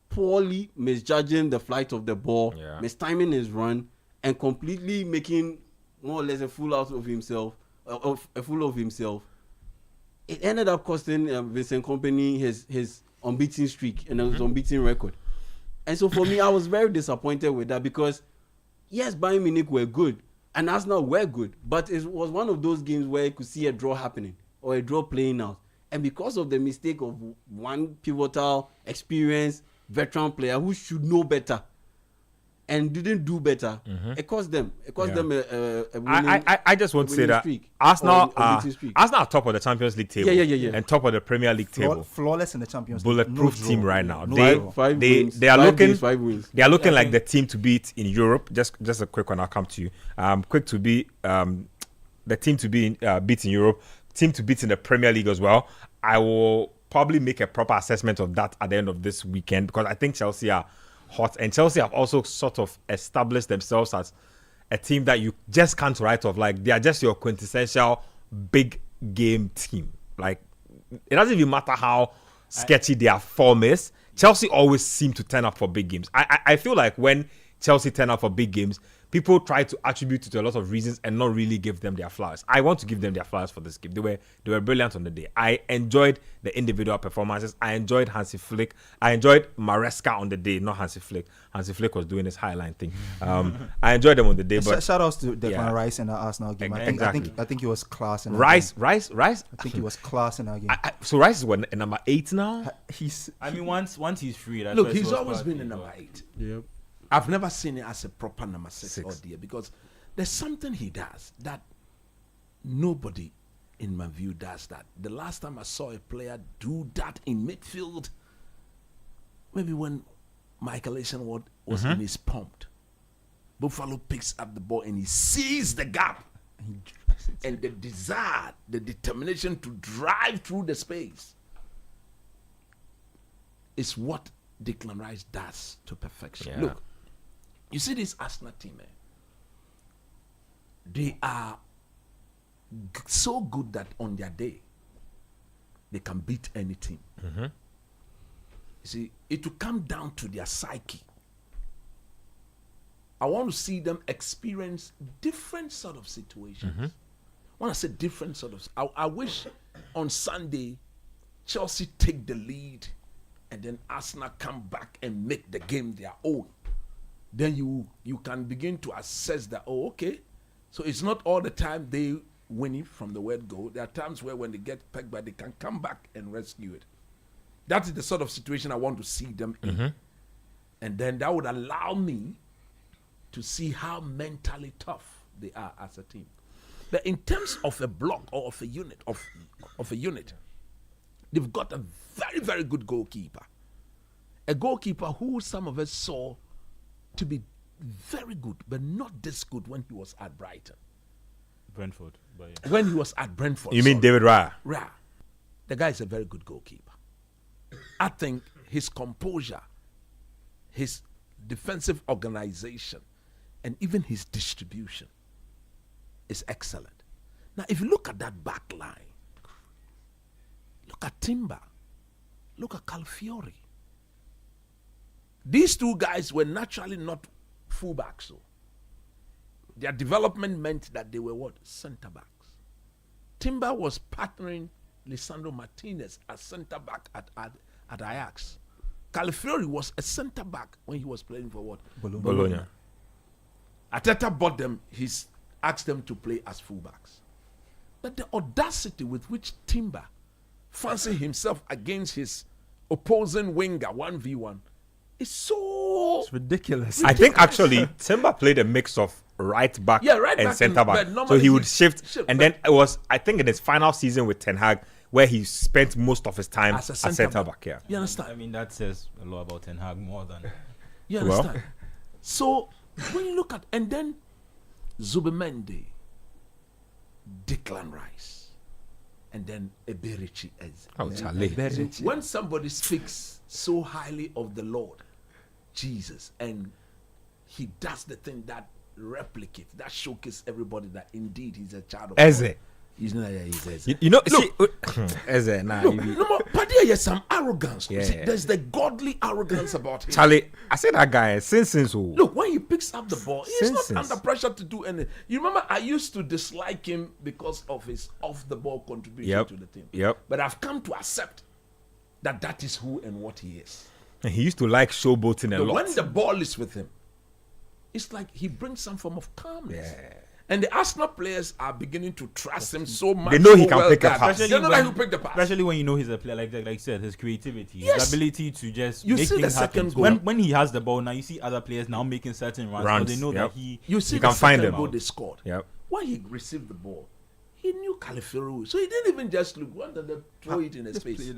poorly misjudging the flight of the ball, mistiming his run, and completely making more or less a fool out of himself, It ended up costing Vincent Kompany his unbeaten streak and his unbeaten record. And so for me, I was very disappointed with that because, yes, Bayern Munich were good and Arsenal were good, but it was one of those games where you could see a draw happening or a draw playing out. And because of the mistake of one pivotal, experienced, veteran player who should know better and didn't do better, it cost them. It cost them a winning, I just want to say that streak, Arsenal are streak. top of the Champions League table. Yeah. And top of the Premier League table. Flawless in the Champions League. Bulletproof No team draw. right now. No They draw. Five they wins, they are 5 looking games, 5 wins. They are looking like the team to beat in Europe. Just a quick one. I'll come to you. Quick to be the team to be beat in Europe. Team to beat in the Premier League as well. I will probably make a proper assessment of that at the end of this weekend because I think Chelsea are hot, and Chelsea have also sort of established themselves as a team that you just can't write off. Like, they are just your quintessential big game team. Like, it doesn't even matter how sketchy their form is. Chelsea always seem to turn up for big games. I feel like when Chelsea turn up for big games, people try to attribute it to a lot of reasons and not really give them their flowers. I want to give them their flowers for this game. They were brilliant on the day. I enjoyed the individual performances. I enjoyed Hansi Flick. I enjoyed Maresca on the day, not Hansi Flick. Hansi Flick was doing his highline thing. I enjoyed them on the day. But shout outs to Declan Rice in the Arsenal game. I think he was class in that Rice. game. I think he was class in that game. So Rice is what, number 8 now? Once he's free, that's Look, why he's it's always been a in number 8. Yep. I've never seen it as a proper number 6 or dear, because there's something he does that nobody, in my view, does that. The last time I saw a player do that in midfield, maybe when Michael Essien was in his pumped. Buffalo picks up the ball and he sees the gap. And the desire, the determination to drive through the space is what Declan Rice does to perfection. Yeah. Look, you see this Arsenal team, they are so good that on their day, they can beat any team. You see, it will come down to their psyche. I want to see them experience different sort of situations. When I say different sort of, I wish on Sunday, Chelsea take the lead and then Arsenal come back and make the game their own. Then you can begin to assess that, oh, okay, so it's not all the time they winning from the word go. There are times where when they get pegged by, they can come back and rescue it. That is the sort of situation I want to see them in. And then that would allow me to see how mentally tough they are as a team. But in terms of a block or of a unit, of a unit, they've got a very, very good goalkeeper. A goalkeeper who some of us saw to be very good, but not this good when he was at Brighton. Brentford. But yeah. When he was at Brentford. You mean David Raya? Raya. The guy is a very good goalkeeper. I think his composure, his defensive organization, and even his distribution is excellent. Now, if you look at that back line, look at Timber, look at Calafiori. These two guys were naturally not fullbacks. So their development meant that they were what? Center backs. Timber was partnering Lisandro Martinez as center back at Ajax. Calafiori was a center back when he was playing for what? Bologna. Arteta bought them, he's asked them to play as fullbacks. But the audacity with which Timber fancies himself against his opposing winger 1v1 is so... It's ridiculous. I think actually Timber played a mix of right back and centre back. So he would shift. And then it was, I think in his final season with Ten Hag, where he spent most of his time as a centre back. Yeah. You understand? I mean, that says a lot about Ten Hag more than... You understand? So when you look at... And then Zubimendi, Declan Rice, and then Eberici Eze. Oh, Charlie. When somebody speaks so highly of the Lord Jesus and he does the thing that replicates, that showcases everybody that indeed he's a child of Eze. God. He's not. He's Eze. You know, Look, Eze. Nah, but there's some arrogance. Yeah. See, there's the godly arrogance about him. Charlie, I said that guy since. Look, when he picks up the ball, he's Since. not under pressure to do anything. You remember, I used to dislike him because of his off-the-ball contribution to the team. Yep. But I've come to accept that that is who and what he is. And he used to like showboating a But lot. when the ball is with him, it's like he brings some form of calmness. Yeah. And the Arsenal players are beginning to trust him so much. They know he so can well pick a that pass. They know that he will pick the pass. Especially when you know he's a player, like you said, his creativity, Yes. his ability to just You make see the things happen. second goal. When he has the ball, now you see other players now making certain runs. Runs, So they know yep. that he... You see You the can find second them. goal they scored. Yep. When he received the ball, he knew Calafiori. So he didn't even just look. One of them throw it in the space.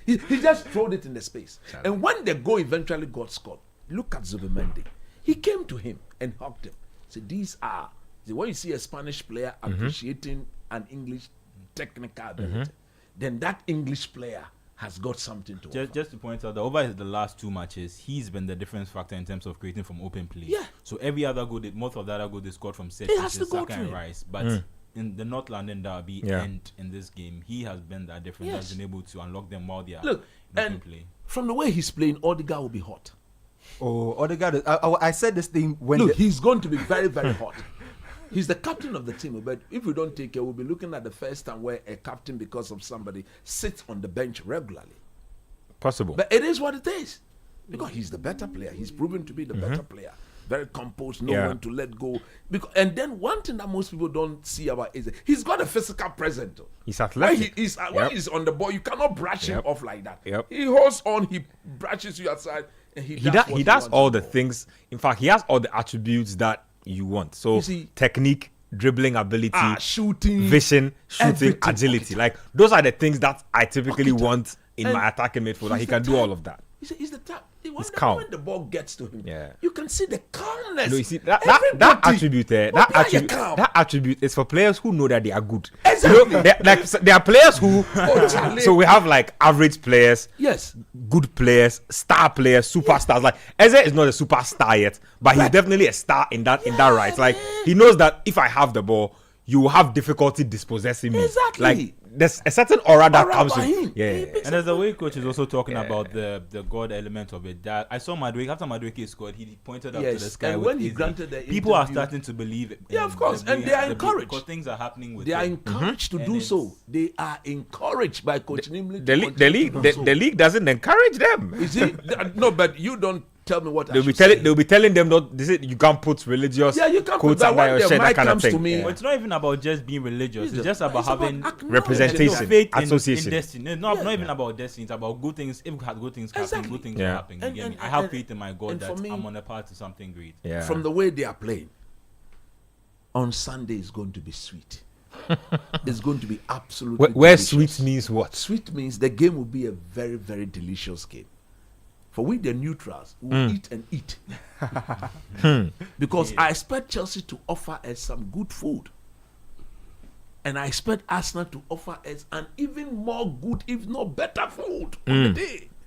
He just threw it in the space. And when the goal eventually got scored, look at Zubimendi. He came to him and hugged him. So these are... When you see a Spanish player appreciating an English technical ability, then that English player has got something to offer. Just to point out that over the last two matches, he's been the difference factor in terms of creating from open play. Yeah. So every other goal, most of the other goal they scored from set It has pieces, to go Saka and through him. Rice. But in the North London derby Yeah. and in this game, he has been that difference. Yes. Has been able to unlock them while they are Look, in open and play. from the way he's playing, Odegaard will be hot. Oh, Odegaard. I said this thing when. Look, he's going to be very, very hot. He's the captain of the team, but if we don't take care, we'll be looking at the first time where a captain, because of somebody, sits on the bench regularly. Possible. But it is what it is. Because he's the better player. He's proven to be the better player. Very composed, know when to let go. And then one thing that most people don't see about is he's got a physical presence. He's athletic. When he's on the ball, you cannot brush him off like that. Yep. He holds on, he brushes you aside, and he does all the things. In fact, he has all the attributes that you want. So You see- technique, dribbling ability, shooting, vision, shooting, everything. agility. Like those are the things that I typically want in And my attacking midfielder. He he's can the do type- all of that. He's the type. He's calm. When the ball gets to him, Yeah. you can see the calmness. No, you see that Everybody- attribute there. But why you calm? That attribute is for players who know that they are good. Exactly. You know, there are players who. Charlie. So we have like average players, Yes. good players, star players, superstars. Like Eze is not a superstar yet, but he's definitely a star in that right. Like he knows that if I have the ball, you will have difficulty dispossessing me. Exactly. Like there's a certain aura that Aura comes by with him. yeah. And there's the way coach is also talking about the God element of it. That I saw Madueke after Madueke scored, he pointed up to the sky. And with when he Eze. granted the people are interview- starting to believe it. Yeah, of course, and they are encouraged. because things are happening with They are him. encouraged to And do it's- so. They are encouraged by Coach Nimley. The league doesn't encourage them. You see, no, but you don't tell me what I They'll be should say. telling them not. They say you can't put religious Yeah, you can't put quotes that under when your the shirt, that mic kind of comes to thing. me. But it's not even about just being religious. It's just about It's about having acknowledging. Representation. There's no faith Association. in destiny. Not even about destiny. It's about good things. If good things happen, Exactly. good things Yeah. will happen. You And- get me? and- I have and- faith in my God and for that me- I'm on a path to something great. Yeah. From the way they are playing, on Sunday is going to be sweet. It's going to be absolutely Where delicious. sweet means what? Sweet means the game will be a very, very delicious game. For we, the neutrals, will eat and eat. Because I expect Chelsea to offer us some good food. And I expect Arsenal to offer us an even more good, if not better food on the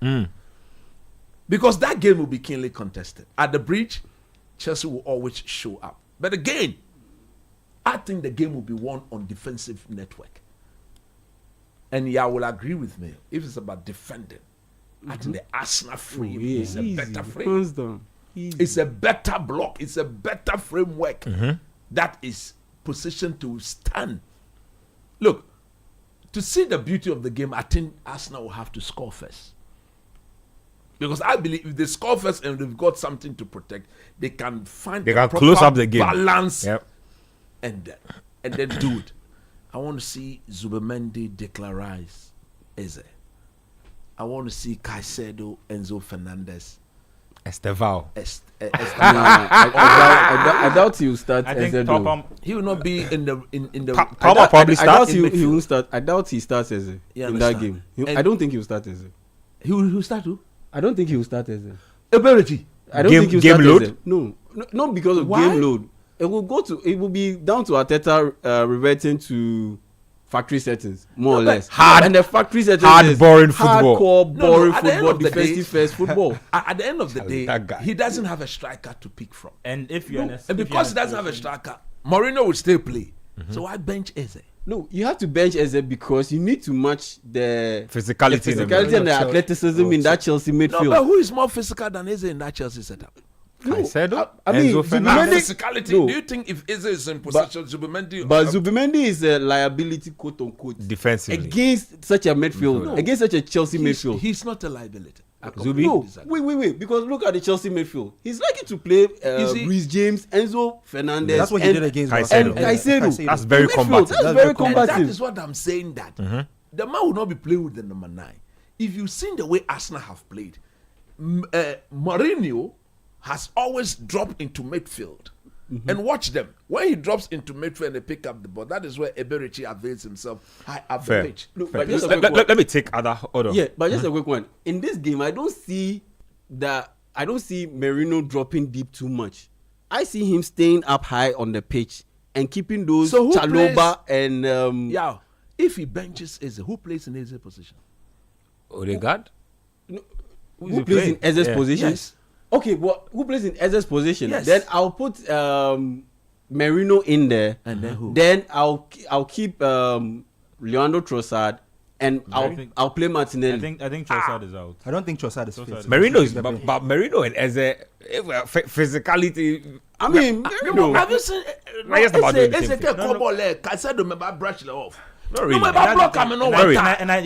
day. Because that game will be keenly contested. At the bridge, Chelsea will always show up. But again, I think the game will be won on defensive network. And yeah, will agree with me. If it's about defending, I think the Arsenal frame is a better frame. Hands down. It's a better block. It's a better framework that is positioned to stand. Look, to see the beauty of the game, I think Arsenal will have to score first. Because I believe if they score first and they've got something to protect, they can find They the can close proper up the game. balance Yep. and then do it. I want to see Zubimendi declarize Eze. I want to see Caicedo, Enzo Fernandez. Estevao. I doubt he will start. I think Eze top though. He will not be in the. Palmer probably I doubt starts. he won't start. I doubt he starts Eze You in that understand? game. And- I don't think he will start Eze. He will start who? I don't think he will start Eze. Ability. I don't Game- think he'll game start load? Eze. No, not because of Why? game load. It will be down to Arteta reverting to factory settings, more or but less. hard- and the factory settings hard, is boring football. hardcore, No, boring at the end football, of the day- defensive first football. At the end of the day, that guy. he doesn't have a striker to pick from. And if you're And because he doesn't have a striker, Mourinho will still play. So I bench Eze. No, you have to bench Eze because you need to match the Physicality in the physicality and the middle. athleticism in that Chelsea No, midfield. but who is more physical than Eze in that Chelsea setup? Caicedo. I mean, Enzo Fernandez. Zubimendi- Physicality. no. Do you think if Eze is in possession, Zubimendi? But Zubimendi is a liability, quote unquote, Defensively. against such a midfield, No. against such a Chelsea midfield. He's not a liability. I Zubi? completely No, disagree. wait. Because look at the Chelsea midfield. He's likely to play see- Reece James, Enzo Fernandez. That's what he and- did against Caicedo. And Caicedo. That's very Midfield, combative. That's That's very very And that combative. is what I'm saying. That the man will not be playing with the number 9. If you've seen the way Arsenal have played, Mourinho has always dropped into midfield. And watch them. When he drops into midfield and they pick up the ball, that is where Eberechi avails himself high up Fair. the pitch. Look, Fair. but just a Let, quick let- one. let me take other order. Yeah, but just a quick one. In this game, I don't see Merino dropping deep too much. I see him staying up high on the pitch and keeping those So who Chaloba and Yeah. If he benches Eze, who plays in Eze's position? Odegaard. who plays in Eze's Yeah. position. Yes. Okay, well, who plays in Eze's position? Yes. Then I'll put Merino in there. And then who? Then I'll keep Leandro Trossard and I'll play Martinelli. I think Trossard is out. I don't think Trossard is fit. Merino is, but Merino and Eze, physicality. I mean, have you seen? Just about doing the same thing. Brush it off. Not really.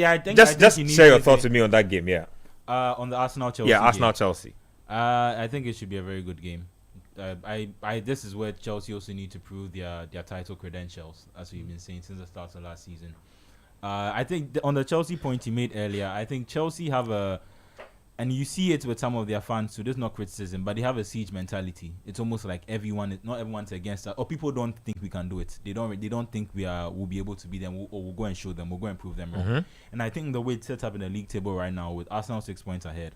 I think Just share your thoughts with me on that game, yeah. On the Arsenal Chelsea. Yeah, Arsenal Chelsea. I think it should be a very good game. This is where Chelsea also need to prove their title credentials, as we've been saying since the start of last season. I think on the Chelsea point you made earlier, I think Chelsea have and you see it with some of their fans too. There's no criticism, but they have a siege mentality. It's almost like not everyone's against us, or people don't think we can do it. They don't think we'll be able to beat them, or we'll go and show them, we'll go and prove them wrong. And I think the way it's set up in the league table right now, with Arsenal 6 points ahead,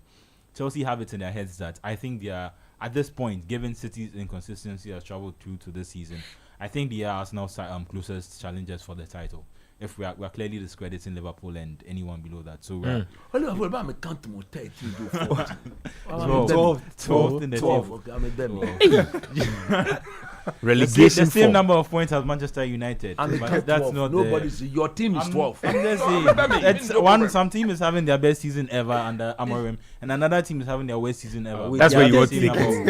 Chelsea have it in their heads that I think they are, at this point, given City's inconsistency has traveled through to this season, I think they are Arsenal's closest challengers for the title. If we are clearly discrediting Liverpool and anyone below that. So we're 12 in the table. Relegation the same form. number of points as Manchester United. But that's not nobody's. Your team is 12. I'm just saying, some team is having their best season ever under Amorim, and another team is having their worst season ever. That's where you want to think. At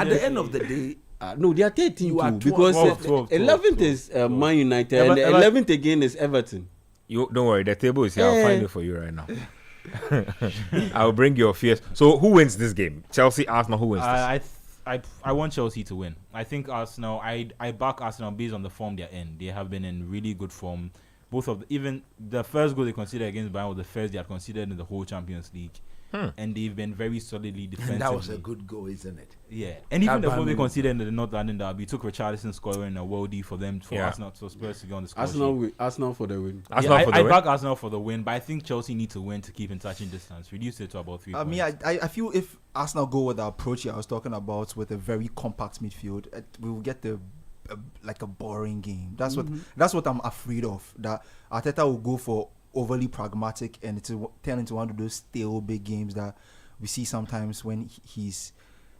the end of the day, no, they are 13 You are too, because 11th is Man United, and the 11th again is Everton. You don't worry, the table is here. I'll find it for you right now. I'll bring your fears. So who wins this game? Chelsea, Arsenal. Who wins this? I want Chelsea to win. I think Arsenal. I back Arsenal based on the form they're in. They have been in really good form. Even the first goal they conceded against Bayern was the first they had conceded in the whole Champions League. And they've been very solidly defensively. that was a good goal, isn't it? Yeah, and even the goal they conceded in the North London derby took Richarlison scoring a worldie for them, Arsenal, so Spurs to go on the score sheet. Arsenal for the win. I back Arsenal for the win, but I think Chelsea need to win to keep in touching distance, reduce it to about 3 points. I feel if Arsenal go with the approach I was talking about, with a very compact midfield, we will get like a boring game. That's what I'm afraid of. That Arteta will go for overly pragmatic and it will turn into one of those stale big games that we see sometimes when he's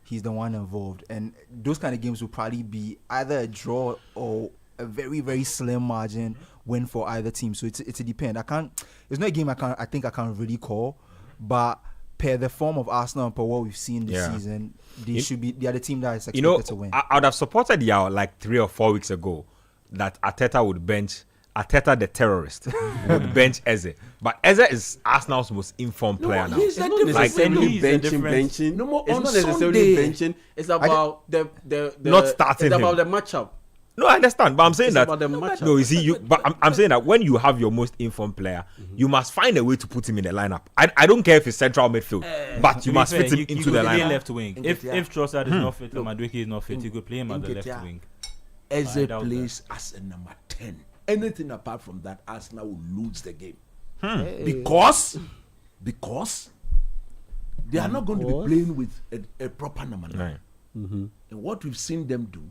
the one involved, and those kind of games will probably be either a draw or a very, very slim margin win for either team. So it's a depend. It's not a game I think I can really call, but per the form of Arsenal and per what we've seen this season, they are the team that is expected to win. I would have supported Yao like 3 or 4 weeks ago that Arteta would bench Arteta the terrorist would bench Eze, but Eze is Arsenal's most informed player now. It's not necessarily benching. No, it's not necessarily benching. It's about the not starting. It's about the matchup. No, I understand, but I'm saying about the matchup. No, you see, but I'm saying that when you have your most informed player, you must find a way to put him in the lineup. I don't care if it's central midfield, but you must fit him into the lineup. Left wing. If Trossard is not fit, or Madueke is not fit, you could play him as the left wing. Eze plays as a number 10. Anything apart from that, Arsenal will lose the game. Because they are not going to be playing with a proper number 9. And what we've seen them do,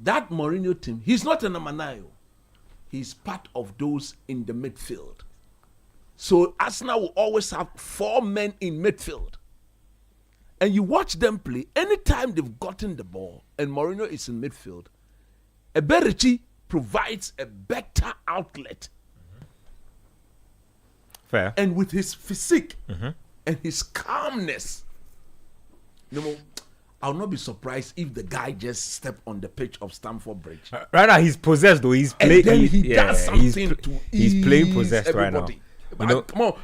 that Mourinho team, he's not a number 9. He's part of those in the midfield. So Arsenal will always have 4 men in midfield. And you watch them play, anytime they've gotten the ball and Mourinho is in midfield, Eberici provides a better outlet. Fair. And with his physique and his calmness, I'll not be surprised if the guy just stepped on the pitch of Stamford Bridge. Right now he's possessed though. He's playing. And then he does something he's playing possessed everybody. Right now. Come on.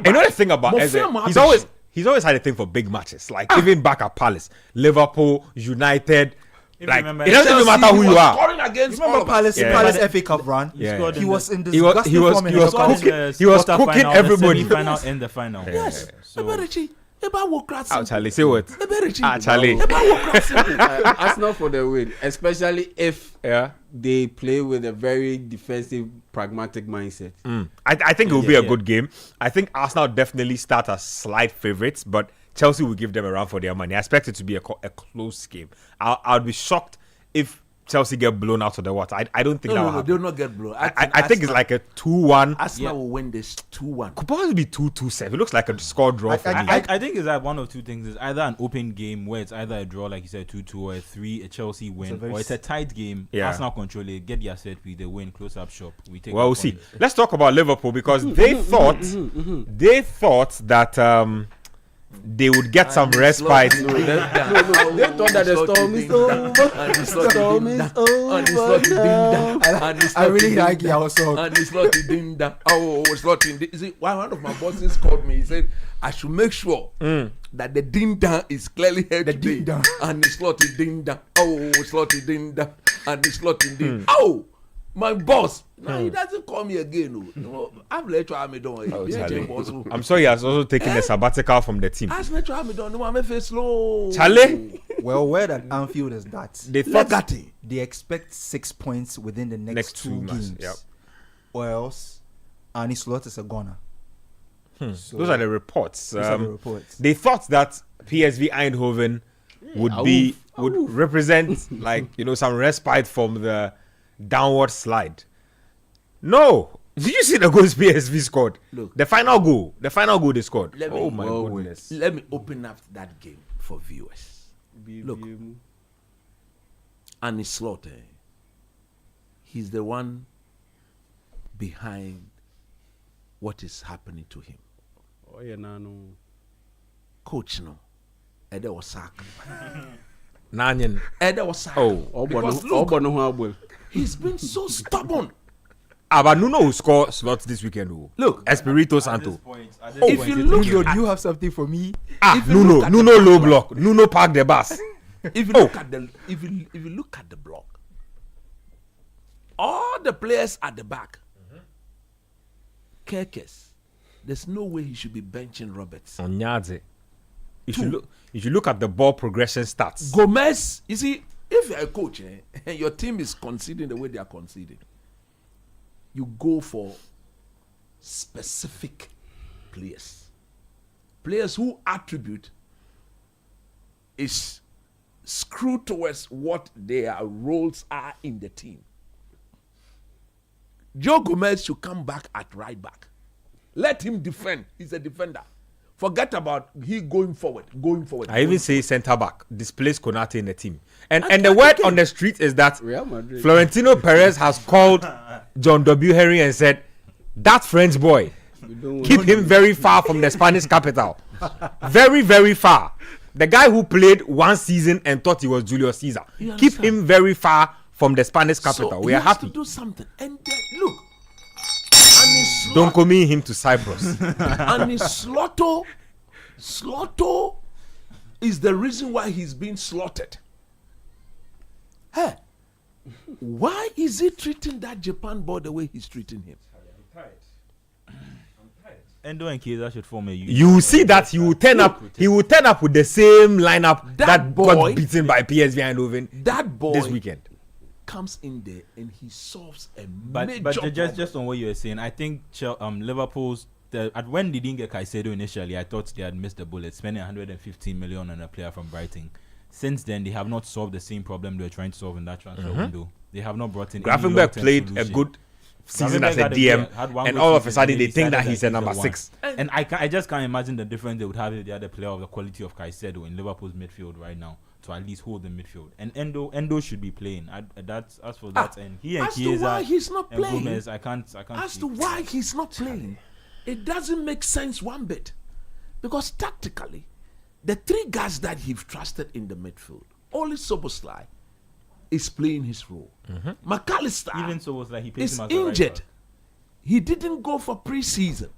Another thing about Eze, he's always had a thing for big matches. Like even back at Palace, Liverpool, United. Like it doesn't even matter who you are. Remember Palace FA Cup run? Yeah. He was in this he was cooking everybody in the final. Yes. Charlie, say what? Charlie. Arsenal for the win, especially if they play with a very defensive, pragmatic mindset. I think it will be a good game. I think Arsenal definitely start as slight favourites, but Chelsea will give them a run for their money. I expect it to be a close game. I'd be shocked if Chelsea get blown out of the water. I don't think that will No, happen. they'll not get blown. I think it's like a 2-1. Arsenal will win this 2-1. Could possibly be 2-2-7. It looks like a score draw for me. I think it's like one of two things. It's either an open game where it's either a draw, like you said, 2-2, or a Chelsea win, or it's a tight game. Yeah. Arsenal control it, get their set piece, they win, close up shop. We take. Well, we'll see. Let's talk about Liverpool because they thought that they would get some respite. They thought that the storm is over. The storm is over. I really like your song. And it's not ding da. Oh, it's not in. You see, one of my bosses called me. He said I should make sure that the ding da is clearly heard The today. ding da. And it's not in ding da. Oh, it's not in ding da. And it's not in ding. Oh, my boss. Now he doesn't call me again. No, I'm let you have me done. I'm sorry, he has also taken a sabbatical from the team. Ask me to have me done. No, I'm face slow. Charlie, Well, where at Anfield is that? they thought They expect 6 points within the next two matches, games. yep. Or else, Arne Slot is a goner. So those are the reports. those are the reports. They thought that PSV Eindhoven would represent like some respite from the downward slide. No, did you see the goals PSV scored? Look. The final goal they scored. Let me- Oh my goodness. Let me open up that game for viewers. Look, Arne Slot, he's the one behind what is happening to him. Oh yeah, no. Coach, no, Ede was sacked. Nanyan. Ede was sacked. Oh, because look, he's been so stubborn. but Nuno will score slots this weekend. Look, Espirito Santo. if you look Do at you have something for me? if you Nuno look at low the block. Nuno park the bus. if you look at the if you look at the block, all the players at the back, Kerkes, there's no way he should be benching Roberts. Onyaze. If you look at the ball progression stats, Gomez, you see, if you're a coach and your team is conceding the way they are conceding, you go for specific players. Players who attribute is screwed towards what their roles are in the team. Joe Gomez should come back at right back. Let him defend. He's a defender. Forget about he going forward. I even say centre back displace Konate in the team. And the word on the street is that Real Madrid. Florentino Perez has called John W. Henry and said, that French boy, keep him very far from the Spanish capital. Very, very far. The guy who played one season and thought he was Julius Caesar. You Keep understand? him very far from the Spanish capital. So We he are has happy. to do something. And then, look, and Don't commit him to Cyprus. and Slotto is the reason why he's being slaughtered. Hey, why is he treating that Japan boy the way he's treating him? Endo and Chiesa should form a unit. You will see that he will turn up. He will turn up with the same lineup that boy- got beaten by PSV Eindhoven That boy this weekend. comes in there and he solves a But major just on what you were saying, I think Liverpool's when they didn't get Caicedo initially, I thought they had missed the bullet, spending 115 million on a player from Brighton. Since then, they have not solved the same problem they were trying to solve in that transfer window. They have not brought in. any Grafenberg long-term played solution. a good season Grafenberg as a had DM, had one and good all of a season, sudden and they then think that decided he's a number the one. 6. And I just can't imagine the difference they would have if they had a player of the quality of Caicedo in Liverpool's midfield right now to at least hold the midfield. And Endo should be playing. That's as for that. And he and as to Chiesa why he's not and playing. Gomez, I can't. As see. to why he's not playing, it doesn't make sense one bit. Because tactically, the three guys that he've trusted in the midfield, only Soboslai is playing his role. McAllister Even so was like he plays is him as a right injured. back. He didn't go for preseason.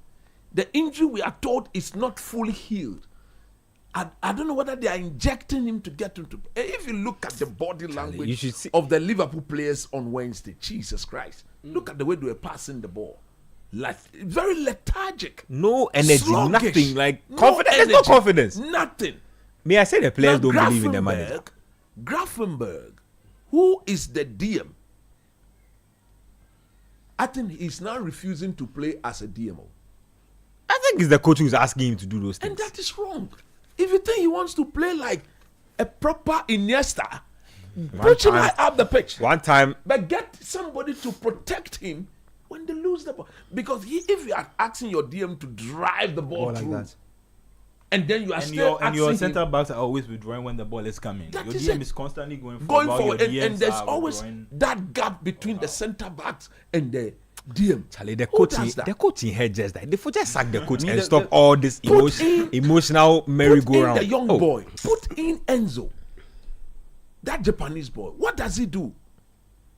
The injury, we are told, is not fully healed. I don't know whether they are injecting him to get him to. If you look at the body you language should see- of the Liverpool players on Wednesday, Jesus Christ, look at the way they were passing the ball. Very lethargic. No energy, sluggish, nothing. Like no confidence. There's no energy, confidence. Nothing. May I say the players Now, don't believe in the manager? Grafenberg, who is the DM, I think he's now refusing to play as a DMO. I think it's the coach who's asking him to do those And things. that is wrong. If you think he wants to play like a proper Iniesta, push him high up the pitch. One time, But get somebody to protect him when they lose the ball. Because if you are asking your DM to drive the ball Like through, that. and then you are And still your asking center him, backs are always withdrawing when the ball is coming. That Your is DM it. is constantly going going while forward, your and DMs there's are always withdrawing. that gap between the center backs and the DM. Charlie, the Who coaching, does that? the coaching head just that. They for just sack the coach and the- stop the- all this Put in- emotional Put in merry-go-round. the young Oh, boy. Put in Enzo. That Japanese boy. What does he do?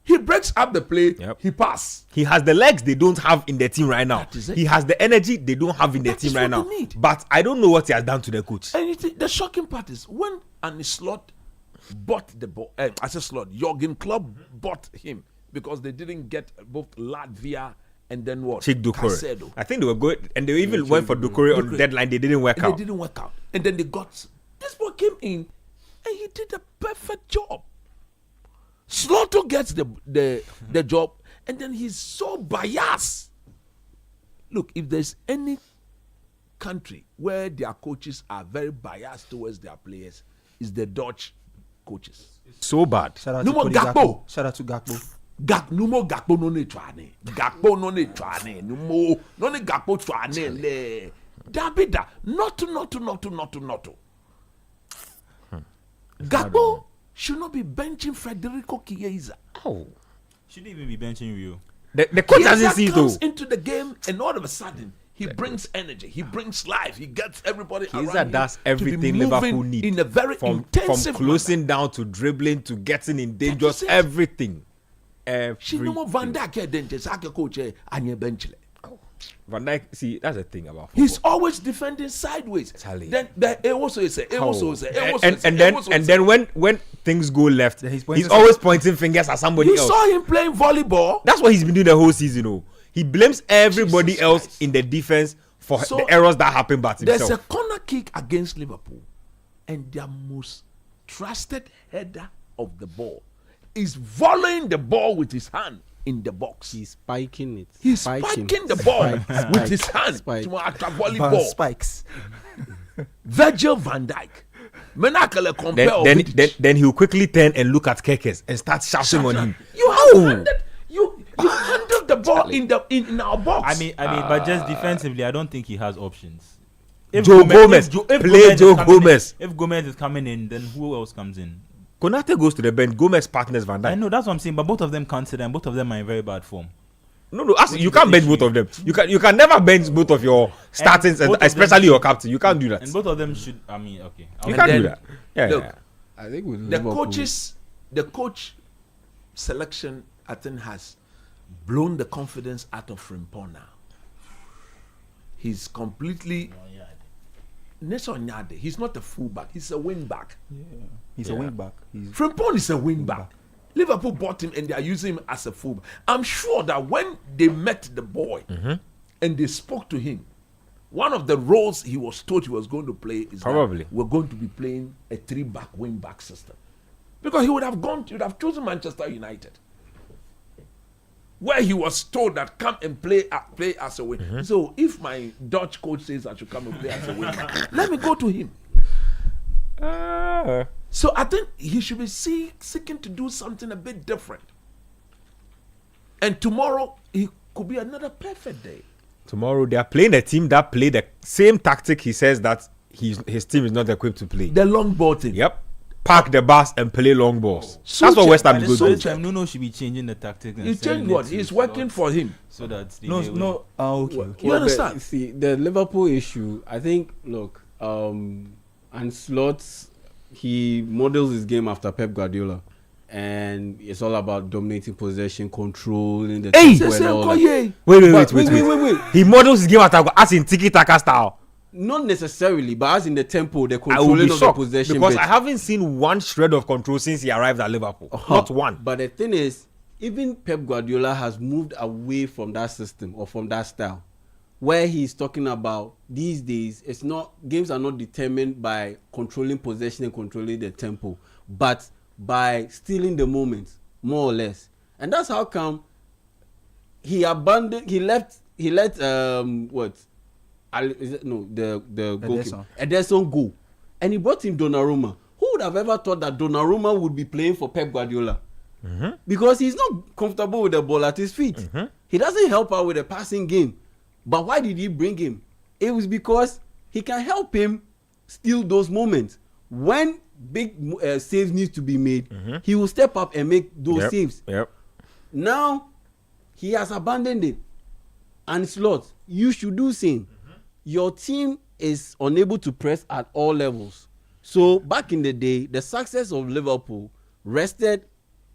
He breaks up the play. Yep. He pass. He has the legs they don't have in the team right now. That is it. He has the energy they don't have in the That team is right what now. they need. But I don't know what he has done to the coach. And the shocking part is when an slot bought the ball. As a slot, Jurgen Klopp bought him because they didn't get both Latvia and then what? Chick Doucouré. Caicedo. I think they were good, and they even went for Doucouré on Doucouré. deadline. They didn't work And out. they didn't work out. And then they got this boy came in and he did a perfect job. Slaughter gets the job, and then he's so biased. Look, if there's any country where their coaches are very biased towards their players, is the Dutch coaches. So bad. Shout out No to more Cody Gakpo. Shout out to Gakpo. Numo Gakpo no ne twane. Gakpo no ne twane. Numo no ne Gakpo twane le. Dabida. Not. Gakpo should not be benching Federico Chiesa. Oh. Shouldn't even be benching you. The coach Chiesa doesn't see it though. comes into the game and all of a sudden he brings energy, he brings life, he gets everybody Chiesa around him does to be everything moving Liverpool need. in a very From intensive closing down to dribbling to getting in danger, That is it. everything. She no more Van Everything. Dijk dente sake coach anye bench le. Van Dijk, see, that's the thing about football. He's always defending sideways. Charlie. Then And then when things go left, He's he's pointing always pointing fingers at somebody you else. saw him playing volleyball. That's what he's been doing the whole season. Oh, he blames everybody Jesus else Christ. in the defense for So, the errors that happen but There's a himself. corner kick against Liverpool, and their most trusted header of the ball is volleying the ball with his hand in the box. He's spiking it. He's spiking the ball with his hand Spike. to a Van volleyball. Spikes. Virgil van Dijk. Menakele compare Then he'll quickly turn and look at Kekes and start shouting on him. You have handed you handled the ball in our box. I mean, but just defensively, I don't think he has options. Joe Gomez. Play Joe Gomez. If Gomez is coming in, then who else comes in? Konate goes to the bench. Gomez partners Van I Dijk. know that's what I'm saying, but both of them can't sit and both of them are in very bad form. No, you can't bench both of them. You can never bench both of your startings, both of them especially your captain. You can't do that. And both of them should. I mean, okay. You And can't do then- that. Yeah, look, yeah. I think with the Liverpool, coach selection, I think, has blown the confidence out of Frimpong now. He's completely Nelson Nyade. He's not a fullback. He's a wing back. He's a wing back. He's Frimpong is a wing back. Liverpool bought him and they are using him as a fullback. I'm sure that when they met the boy and they spoke to him, one of the roles he was told he was going to play is Probably. that we're going to be playing a 3-back wing back system. Because he would have chosen Manchester United, where he was told that come and play as a wing. So if my Dutch coach says I should come and play as a wing back, let me go to him. So I think he should be seeking to do something a bit different. And tomorrow it could be another perfect day. Tomorrow they are playing a team that play the same tactic. He says that his team is not equipped to play. The long ball thing. Yep. Park the bus and play long balls. So That's what West Ham check, is So going this to do. time, Nuno should be changing the tactics. and He selling changed it what? to It's slots working for him. So that they no, will- no. Okay, okay. You understand? See, the Liverpool issue, I think, look, and Slots, he models his game after Pep Guardiola. And it's all about dominating possession, controlling the Hey! tempo and all that. Wait. He models his game as in tiki-taka style. Not necessarily, but as in the tempo, the I will controlling be of the shocked possession. because bit. I haven't seen one shred of control since he arrived at Liverpool. Not one. But the thing is, even Pep Guardiola has moved away from that system or from that style, where he's talking about these days. It's not games are not determined by controlling possession and controlling the tempo, but by stealing the moment, more or less. And that's how come he let the goalkeeper Ederson go, and he brought him Donnarumma, who would have ever thought that Donnarumma would be playing for Pep Guardiola? Because he's not comfortable with the ball at his feet. He doesn't help out with the passing game. But why did he bring him? It was because he can help him steal those moments. When big saves need to be made, he will step up and make those saves. Now, he has abandoned it. And Slot, you should do same. Your team is unable to press at all levels. So back in the day, the success of Liverpool rested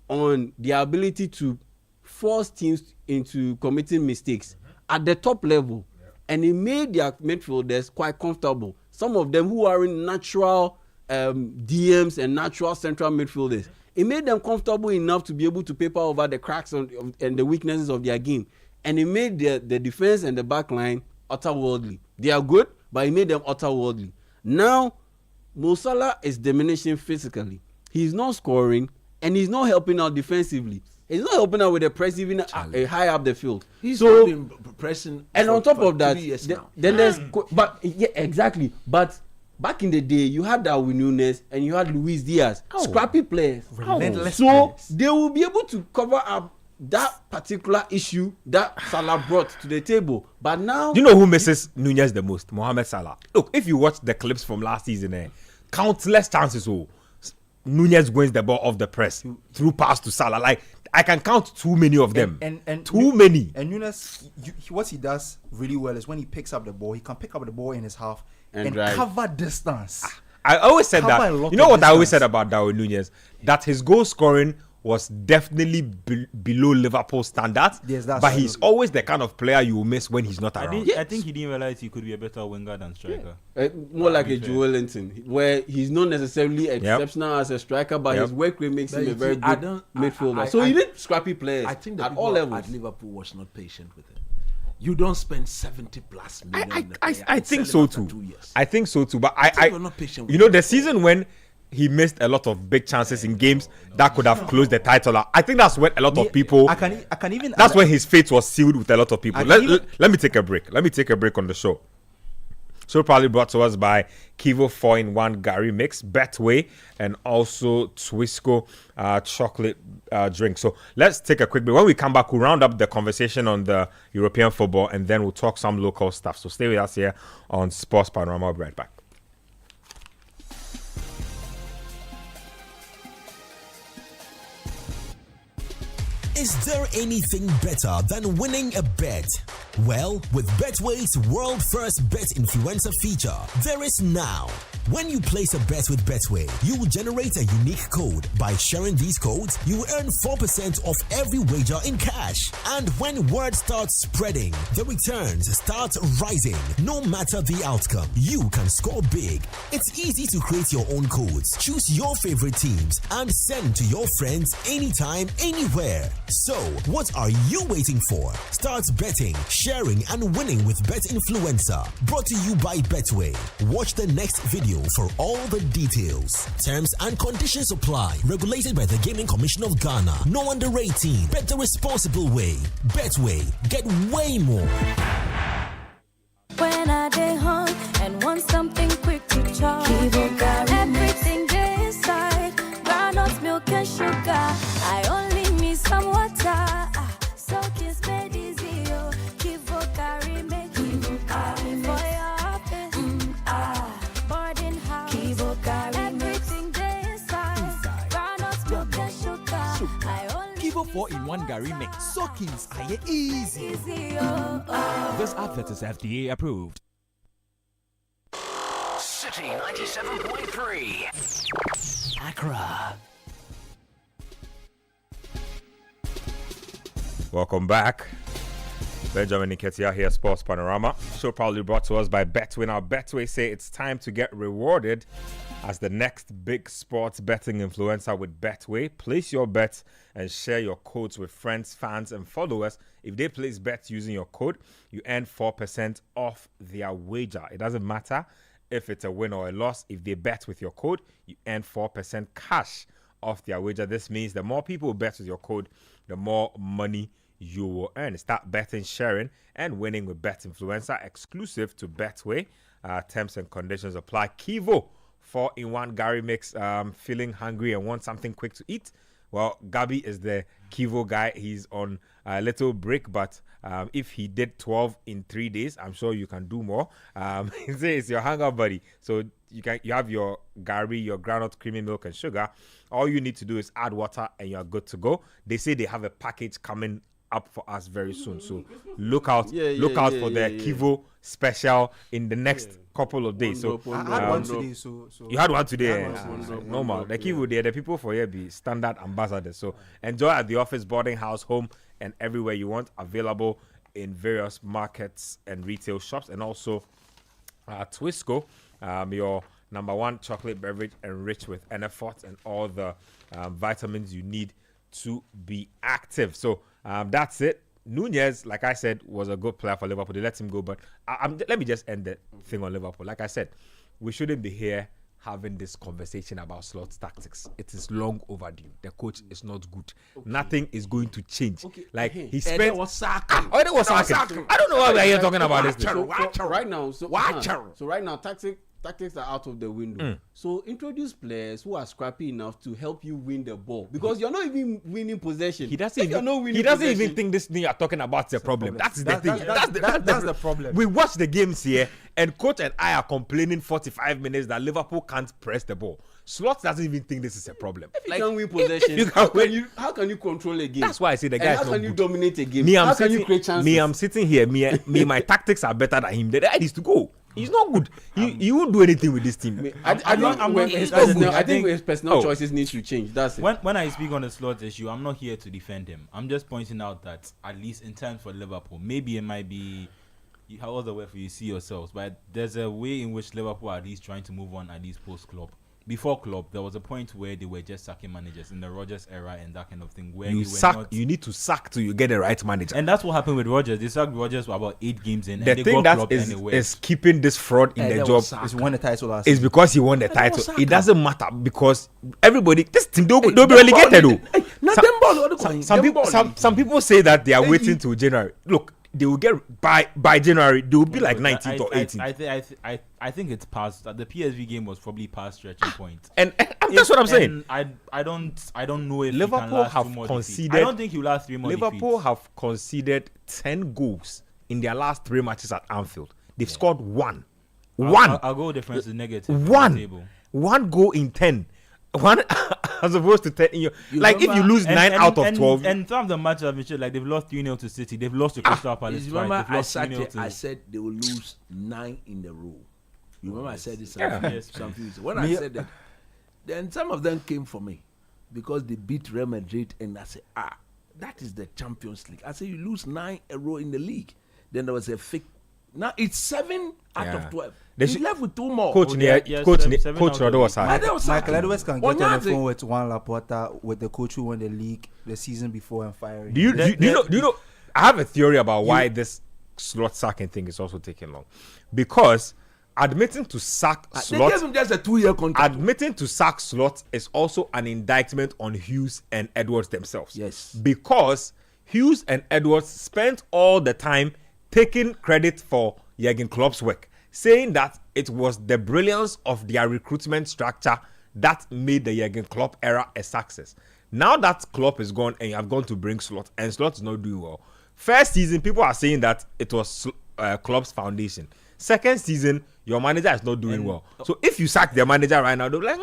on the ability to force teams into committing mistakes at the top level. And it made their midfielders quite comfortable. Some of them who are in natural DMs and natural central midfielders, it made them comfortable enough to be able to paper over the cracks and the weaknesses of their game. And it made the defense and the back line otherworldly. They are good, but it made them otherworldly. Now, Mo Salah is diminishing physically. He's not scoring, and he's not helping out defensively. He's not helping out with the press even high up the field. He's not been pressing. And on top of that, 2 years now. then there's exactly. But back in the day, you had Darwin Núñez and you had Luis Diaz, scrappy players. So they will be able to cover up that particular issue that Salah brought to the table. But now, you know who misses Núñez the most? Mohamed Salah. Look, if you watch the clips from last season, countless chances. Núñez wins the ball off the press through pass to Salah. Like, I can count too many of them. And too many. And Núñez, what he does really well is when he picks up the ball, he can pick up the ball in his half and cover distance. I always said that. You know what I always said about Darwin Núñez? That his goal scoring was definitely below Liverpool standards. Yes, that's but true. He's always the kind of player you will miss when he's not around. I think he didn't realize he could be a better winger than striker. More like a Joe Linton, where he's not necessarily exceptional as a striker, but his work rate makes him a very good midfielder. So you need scrappy players. I think at all levels. At Liverpool was not patient with him. You don't spend 70 plus million. I think so too. 2 years. I think so too. But we're not patient with you know, the season when he missed a lot of big chances in games that could have closed the title out. I think that's when a lot of people. I can even. That's when his fate was sealed with a lot of people. Let me take a break. Let me take a break on the show. So probably brought to us by Kivo 4-in-1 Gary Mix, Betway, and also Twisco chocolate drink. So let's take a quick break. When we come back, we'll round up the conversation on the European football, and then we'll talk some local stuff. So stay with us here on Sports Panorama. I'll be right back. Is there anything better than winning a bet? Well, with Betway's world first bet influencer feature, there is now. When you place a bet with Betway, you will generate a unique code. By sharing these codes, you will earn 4% of every wager in cash. And when word starts spreading, the returns start rising. No matter the outcome, you can score big. It's easy to create your own codes. Choose your favorite teams and send to your friends anytime, anywhere. So, what are you waiting for? Start betting, sharing, and winning with Bet Influencer. Brought to you by Betway. Watch the next video for all the details. Terms and conditions apply. Regulated by the Gaming Commission of Ghana. No under 18. Bet the responsible way. Betway. Get way more. When I day home and want something quick to chop, everything there inside, groundnuts, milk and sugar. I only need some water. So kiss me easy, yo. Kivo carry me, Kivo carry for your office. Boarding house, Kivo carry everything there inside, groundnuts, milk and sugar. I only Kivo 4-in-1 Gary Mix. Soakings are easy. This advert is FDA approved. City 97.3. Accra. Welcome back. Benjamin Nketia here, Sports Panorama. Show proudly brought to us by Betway. Now, Betway say it's time to get rewarded as the next big sports betting influencer with Betway. Place your bets and share your codes with friends, fans, and followers. If they place bets using your code, you earn 4% off their wager. It doesn't matter if it's a win or a loss. If they bet with your code, you earn 4% cash off their wager. This means the more people bet with your code, the more money you will earn. Start betting, sharing, and winning with Bet Influencer, exclusive to Betway. Terms and conditions apply. Kivo 4-in-1 Gary mix. Feeling hungry and want something quick to eat? Well, Gabi is the Kivo guy. He's on a little break, but if he did 12 in 3 days, I'm sure you can do more. He says it's your hangout buddy. So you have your Gary, your groundnut creamy milk and sugar. All you need to do is add water and you're good to go. They say they have a package coming up for us very soon. So look out for the Kivo special in the next couple of days. So I had one today. So you had one today. Normal. The Kivo, they're the people for here be standard ambassadors. So enjoy at the office, boarding house, home, and everywhere you want. Available in various markets and retail shops, and also Twisco, your number one chocolate beverage enriched with NF and all the vitamins you need to be active. So that's it. Nunez, like I said, was a good player for Liverpool. They let him go, but let me just end the thing on Liverpool. Like I said, we shouldn't be here having this conversation about Slot's tactics. It is long overdue. The coach is not good. Okay. Nothing is going to change. Okay. Like he spent. There was Saka. There was Saka. I don't know why we are here talking about this. So right now, tactics are out of the window. So introduce players who are scrappy enough to help you win the ball, because you're not even winning possession. He doesn't even think this thing you're talking about is a problem. That's the thing. That's the problem. We watch the games here, and coach and I are complaining 45 minutes that Liverpool can't press the ball. Slot doesn't even think this is a problem. If you can't win possession, how can you control a game? That's why I say the guy. How can you dominate a game? How can you create chances? I'm sitting here. My tactics are better than him. The guy needs to go. He's not good. He won't do anything with this team. I think his personal choices need to change. That's it. When I speak on the Slot issue, I'm not here to defend him. I'm just pointing out that, at least in terms for Liverpool, maybe it might be how other way for you see yourselves, but there's a way in which Liverpool are at least trying to move on, at least post-Klopp. Before Klopp, there was a point where they were just sacking managers in the Rodgers era and that kind of thing. Where you need to sack till you get the right manager, and that's what happened with Rodgers. They sacked Rodgers for about 8 games in. The and thing that is keeping this fraud in the job is won the title last is because he won the title. It doesn't matter because everybody, this team they'll be relegated though. Some people say that they are waiting till January. Look, they will get by January. They will be like 19th or 18th. I think it's past. The PSV game was probably past stretching point, and that's what I'm saying. I don't know if Liverpool have conceded. I don't think he'll last 3 more. Liverpool have conceded 10 goals in their last 3 matches at Anfield. They've scored one. Our goal difference is negative. One goal in 10. One as opposed to 10 in your, like remember, if you lose 9 out of 12, and some of the matches have been shit, like they've lost 3-0 to City, they've lost to Crystal Palace. Remember, I said they will lose 9 in a row. You remember I said this some few weeks. When I said that, then some of them came for me because they beat Real Madrid, and I said, that is the Champions League. I said you lose 9 a row in the league. Then there was a fake. Now it's 7 out of 12. They left with 2 more. Coach Rodo was high. Michael Edwards can get on the phone with Juan Laporta, with the coach who won the league the season before, and firing. Do you know? I have a theory about why this Slot sacking thing is also taking long, because admitting to sack Slot, they gave him just a 2-year contract. Admitting to sack Slot is also an indictment on Hughes and Edwards themselves. Yes, because Hughes and Edwards spent all the time taking credit for Jurgen Klopp's work, saying that it was the brilliance of their recruitment structure that made the Jurgen Klopp era a success. Now that Klopp is gone and you have gone to bring Slot, and Slot is not doing well. First season, people are saying that it was Klopp's foundation. Second season, your manager is not doing well. So if you sack the manager right now, they'll be like,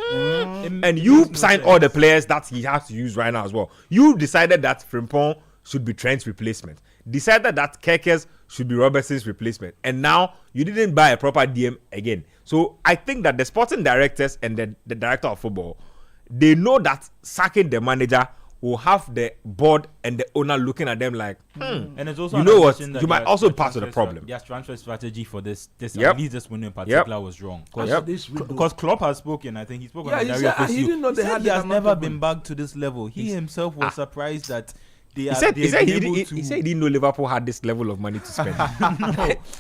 and you signed all the players that he has to use right now as well. You decided that Frimpong should be Trent's replacement. Decided that Kerkers should be Robertson's replacement, and now you didn't buy a proper DM again. So I think that the sporting directors and the director of football, they know that sacking the manager will have the board and the owner looking at them like, and it's also, you know what, you might also pass to the problem. Yes, transfer strategy for this at least this window in particular was wrong. Because Klopp has spoken. I think he spoke on the he didn't know he has never been back to this level. He himself was surprised that. He said he didn't know Liverpool had this level of money to spend.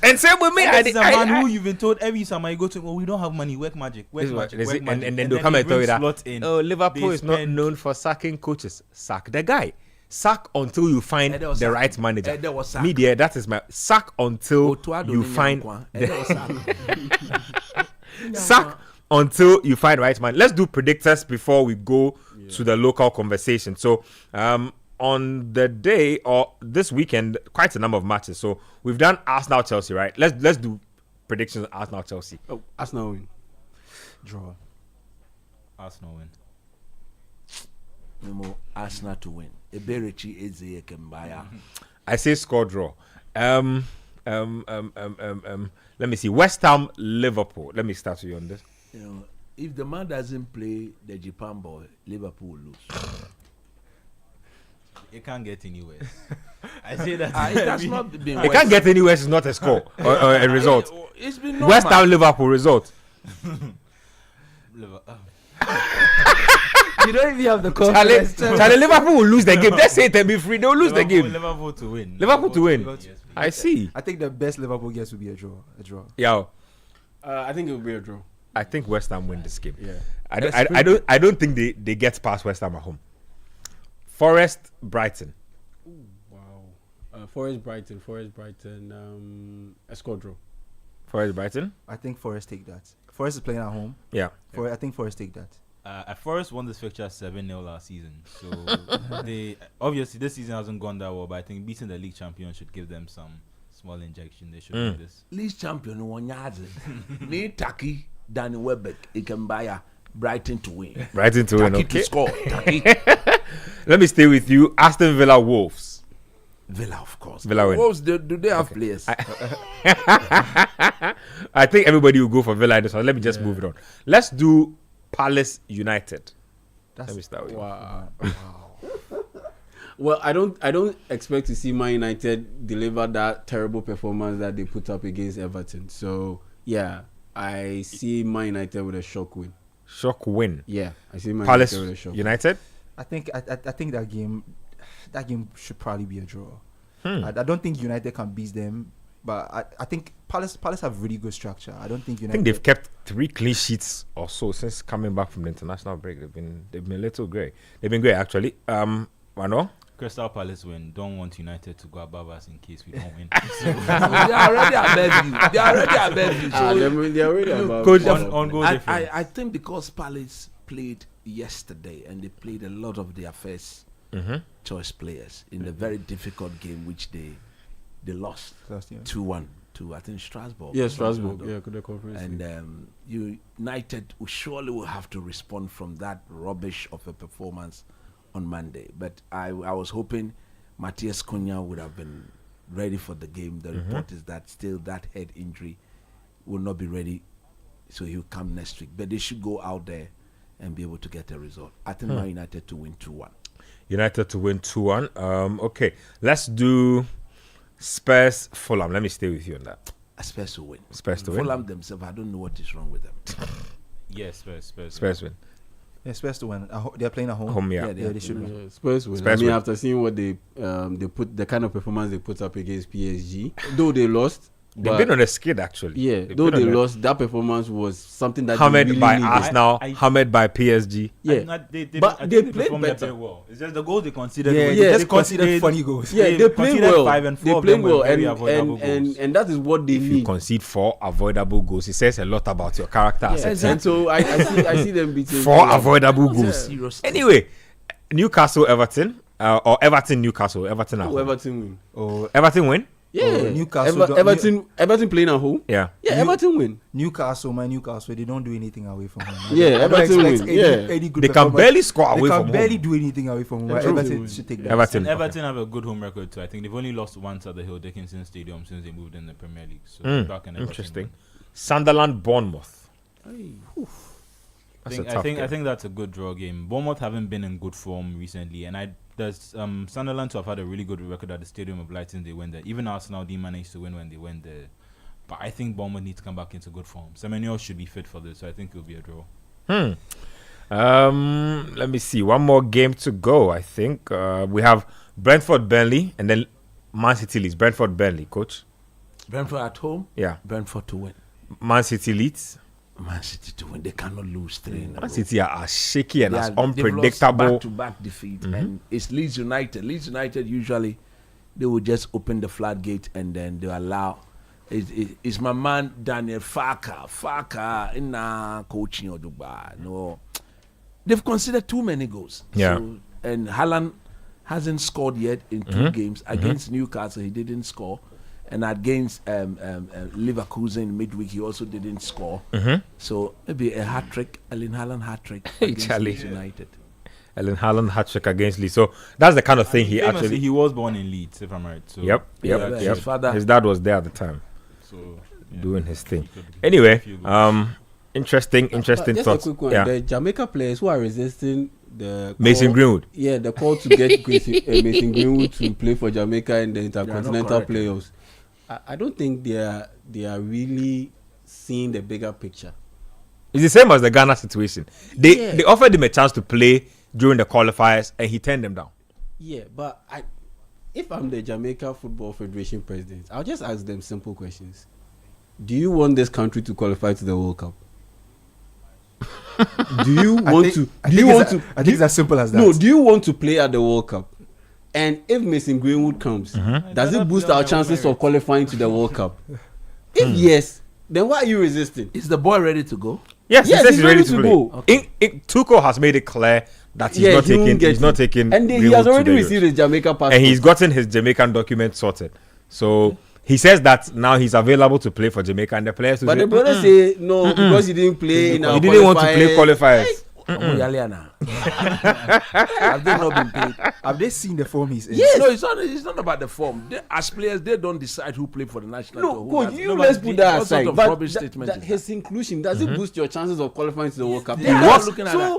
And same with me. This is a man who you've been told every summer you go to, we don't have money, work magic. And then they'll come and tell you that, Liverpool is not known for sacking coaches. Sack the guy. Sack until you find the right manager. Media, that is my sack until you find sack until you find right man. Let's do predictors before we go to the local conversation. So on the day or this weekend, quite a number of matches. So we've done Arsenal Chelsea, right? Let's do predictions Arsenal Chelsea. Oh, Arsenal win. Draw. Arsenal win. Arsenal to win. Eberichi Eze Kembaya. I say score draw. Let me see. West Ham Liverpool. Let me start with you on this. You know, if the man doesn't play the Japan boy, Liverpool will lose. It can't get anywhere. I say that. That's not been. It can't get anywhere. It's not a score or a result. It's been West Ham Liverpool result. You don't even have the confidence. Charlie, Liverpool will lose the game. Let's say it and be free. They will lose the game. Liverpool to win. Liverpool to win. Yes, I see. I think the best Liverpool gets will be a draw. A draw. Yeah. I think it will be a draw. I think West Ham win this game. Yeah. I don't think they get past West Ham at home. Forest Brighton. Wow. Forest Brighton. A score draw. Forest Brighton. I think Forest take that. Forest is playing at home. Yeah. I think Forest take that. Forest won this fixture 7-0 last season, so they obviously this season hasn't gone that well. But I think beating the league champion should give them some small injection. They should do this. League champion one yard. Need Taki, Danny Welbeck, Ikembaya, Brighton to win. Brighton to win. Taki Okay. to score. Taki. Let me stay with you. Aston Villa Wolves. Villa, of course. Villa win. Wolves, do they have players? I think everybody will go for Villa in this one. Let me just move it on. Let's do Palace United. Let me start with you. Wow. Well, I don't expect to see Man United deliver that terrible performance that they put up against Everton. So yeah, I see Man United with a shock win. Shock win. Yeah, I see Man Palace United with a shock United. I think that game should probably be a draw. I don't think United can beat them, but I think Palace have really good structure. I don't think United. I think they've kept 3 clean sheets or so since coming back from the international break. They've been a little great. They've been great actually. Wano? Crystal Palace win. Don't want United to go above us in case we don't win. They are already above you. They are already above. Coach, on goal difference. I think because Palace played yesterday and they played a lot of their first choice players in a very difficult game which they lost 2-1 to I think Strasbourg. Yeah, Strasbourg. Yeah, the conference. And United surely will have to respond from that rubbish of a performance on Monday. But I was hoping Matthias Cunha would have been ready for the game. The report is that still that head injury will not be ready, so he'll come next week. But they should go out there and be able to get a result. I think Man United to win 2-1. United to win 2-1. Okay, let's do Spurs Fulham. Let me stay with you on that. Spurs to win. Spurs to win. Fulham themselves, I don't know what is wrong with them. Yes, Spurs win. Yeah, Spurs to win. They're playing at home. Home, yeah. They should win. Yeah, Spurs win. Spurs win. after seeing what they put, the kind of performance they put up against PSG, though they lost. They've been on a skid actually. Yeah, though they lost, that performance was something that hammered really by needed. Arsenal, hammered by PSG. Yeah, they played performed better. Very well. It's just the goals they conceded. Yeah, they just conceded funny goals. Yeah, they played well. 5 and 4 they of played them were well, very avoidable goals. and that is what they If you need. concede 4 avoidable goals, it says a lot about your character. As a team. And so I see them beating 4 avoidable goals. Seriously. Anyway, Newcastle Everton or Everton Newcastle. Everton at home. Everton win. Oh, Everton win. Yeah, Newcastle Everton playing at home. Yeah. Everton win. Newcastle, they don't do anything away from home. Yeah, I don't Everton expect win. any good They can performance. barely score away They from can barely home. do anything away from home. But True. Everton should take that. Everton. Everton have a good home record too. I think they've only lost once at the Hill Dickinson Stadium since they moved in the Premier League. So back in Everton. Interesting. Sunderland Bournemouth. That's a tough game. I think that's a good draw game. Bournemouth haven't been in good form recently, and there's Sunderland to have had a really good record at the Stadium of Light since they went there. Even Arsenal didn't manage to win when they went there. But I think Bournemouth needs to come back into good form. Semenyo should be fit for this, so I think it'll be a draw. Let me see. One more game to go, I think. We have Brentford Burnley and then Man City Leeds. Brentford Burnley, coach. Brentford at home. Yeah. Brentford to win. Man City Leeds. Man City to win. They cannot lose 3 in a row. Man City are as shaky and as They've lost unpredictable. back-to-back defeat, and it's Leeds United. Leeds United usually they will just open the floodgate and then they allow It's my man Daniel Farka in coaching or Dubai. No, they've considered too many goals. Yeah. So, and Haaland hasn't scored yet in 2 games. Against Newcastle, he didn't score. And against Leverkusen in midweek, he also didn't score. So maybe a hat trick, Erling Haaland hat trick against Leeds United. Erling Haaland hat trick against Leeds. So that's the kind of thing he actually. He was born in Leeds, if I'm right. So Yep. His father. His dad was there at the time, So doing his thing. Anyway, interesting Just thoughts. a quick one. Yeah. The Jamaica players who are resisting the Mason call- Greenwood. Yeah, the call to get Mason Greenwood to play for Jamaica in the intercontinental correct. playoffs. I don't think they are really seeing the bigger picture. It's the same as the Ghana situation. They offered him a chance to play during the qualifiers, and he turned them down. Yeah, but if I'm the Jamaica Football Federation president, I'll just ask them simple questions. Do you want this country to qualify to the World Cup? Do you want to? I think it's as simple as that. No, do you want to play at the World Cup? And if Mason Greenwood comes, does it boost our chances of qualifying to the World Cup? If yes, then why are you resisting? Is the boy ready to go? Yes, he says he's ready to play. go. Tuchel has made it clear that he's not taking. And he Greenwood has to already the received Euros. his Jamaica passport. And he's gotten his Jamaican document sorted. So he says that now he's available to play for Jamaica, and the players. But the brothers say no because he didn't play in our he didn't want to play qualifiers. Have they not been paid? Have they seen the form he's in? Yes. No, it's not about the form. As players, they don't decide who play for the national team. No, coach, let's put that aside. What sort of But rubbish statement is his inclusion, does it boost your chances of qualifying to the World Cup?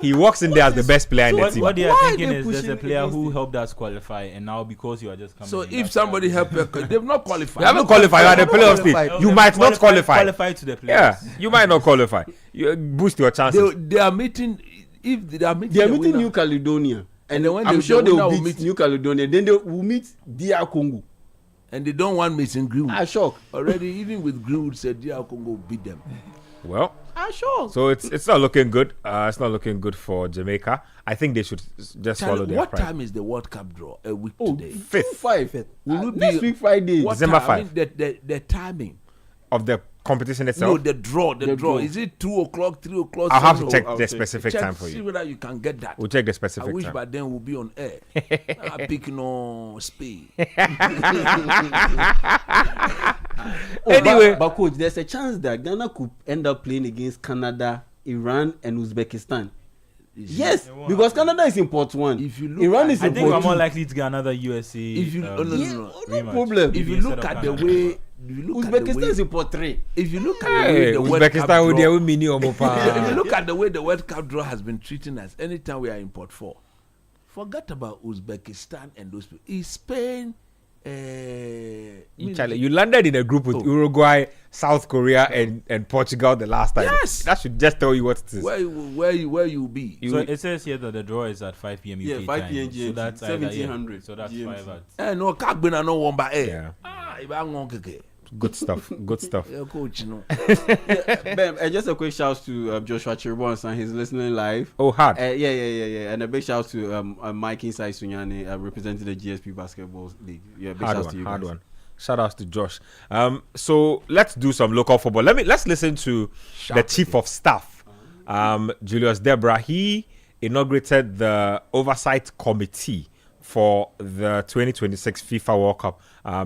He walks in there as the best player in the team. What they are Why thinking they is there's a pushing player against who it? helped us qualify, and now because you are just coming. So in, if that's somebody why- help, they've not qualified. You haven't qualified. You are the playoff team. qualified. You might not qualify. Qualify to the playoffs. Yeah, you might not qualify. You boost your chances. They are meeting. If they are meeting, They are the meeting winner, New Caledonia. And then when I'm the sure they winner will will beat meet- New Caledonia. Then they will meet DR Congo. and they don't want Mason Greenwood. I shock. Already, even with Greenwood, said DR Congo beat them. Well, I shock. so it's not looking good. It's not looking good for Jamaica. I think they should just swallow their What pride. time is the World Cup draw? A week Oh, today. 5th. Will it Next be- week Friday. What December time? 5. The timing. Of the competition itself. No, the draw. The draw. draw. Is it 2 o'clock, 3 o'clock? I'll have to 7 check o'clock? the specific Check, time for See you. whether you can get that. We'll check the I specific wish time. by then we'll be on air. I pick no speed. Anyway. But coach, there's a chance that Ghana could end up playing against Canada, Iran, and Uzbekistan. Yes, because Canada is in pot 1. If you look Iran at- is I in think we're pot 2. more likely to get another USA. If you no rematch. problem. If you Instead look of at the Canada. way, if you look at the Uzbekistan way, is in pot 3. if you look at the Hey, way the World Cup Uzbekistan with their draw, own mini omopa. if you look at the way the World Cup draw has been treating us, anytime we are in pot 4, forget about Uzbekistan and those people. Is Spain? You landed in a group with Uruguay, South Korea, and Portugal the last time. Yes. That should just tell you what it is. Where you be? So it says here that the draw is at 5 p.m. UK Yeah, 5 time. p.m. So that's 1700 So that's GMT. 5 at. No, Kagbina no one by air. Yeah. If I want to Good stuff. Good stuff. yeah, coach, no. Ben, just a quick shout to Joshua Chiribon and he's listening live. Oh, hard. Yeah. And a big shout to Mike Inside Sunyani representing the GSP Basketball League. Yeah, big shout to you Hard guys. one. Shout outs to Josh. So let's do some local football. Let's listen to the chief of staff, Julius Debra. He inaugurated the oversight committee for the 2026 FIFA World Cup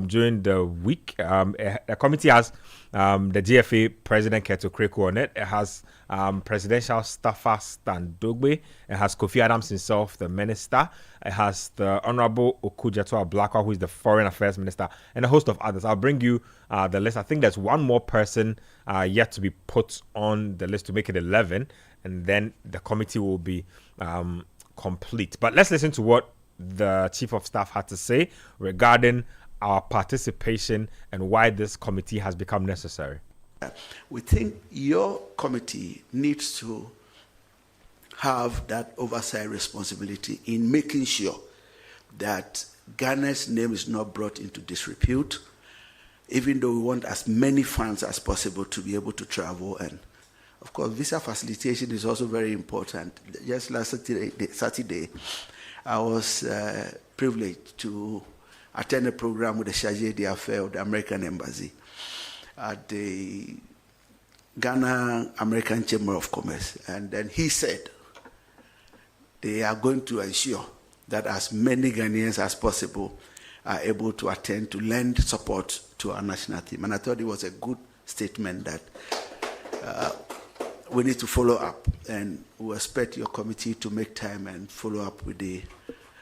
during the week. A committee has the GFA president Keto Kreko on it. It has presidential staffer Stan Dogbe. It has Kofi Adams himself, the minister. It has the Honorable Okujato Ablakwa, who is the foreign affairs minister, and a host of others. I'll bring you the list. I think there's one more person yet to be put on the list to make it 11, and then the committee will be complete. But let's listen to what the chief of staff had to say regarding our participation and why this committee has become necessary. We think your committee needs to have that oversight responsibility in making sure that Ghana's name is not brought into disrepute, even though we want as many fans as possible to be able to travel. And of course, visa facilitation is also very important. Just last Saturday I was privileged to attend a program with the Chargé d'Affaires of the American Embassy. at the Ghana American Chamber of Commerce, and then he said they are going to ensure that as many Ghanaians as possible are able to attend to lend support to our national team. And I thought it was a good statement that we need to follow up, and we expect your committee to make time and follow up with the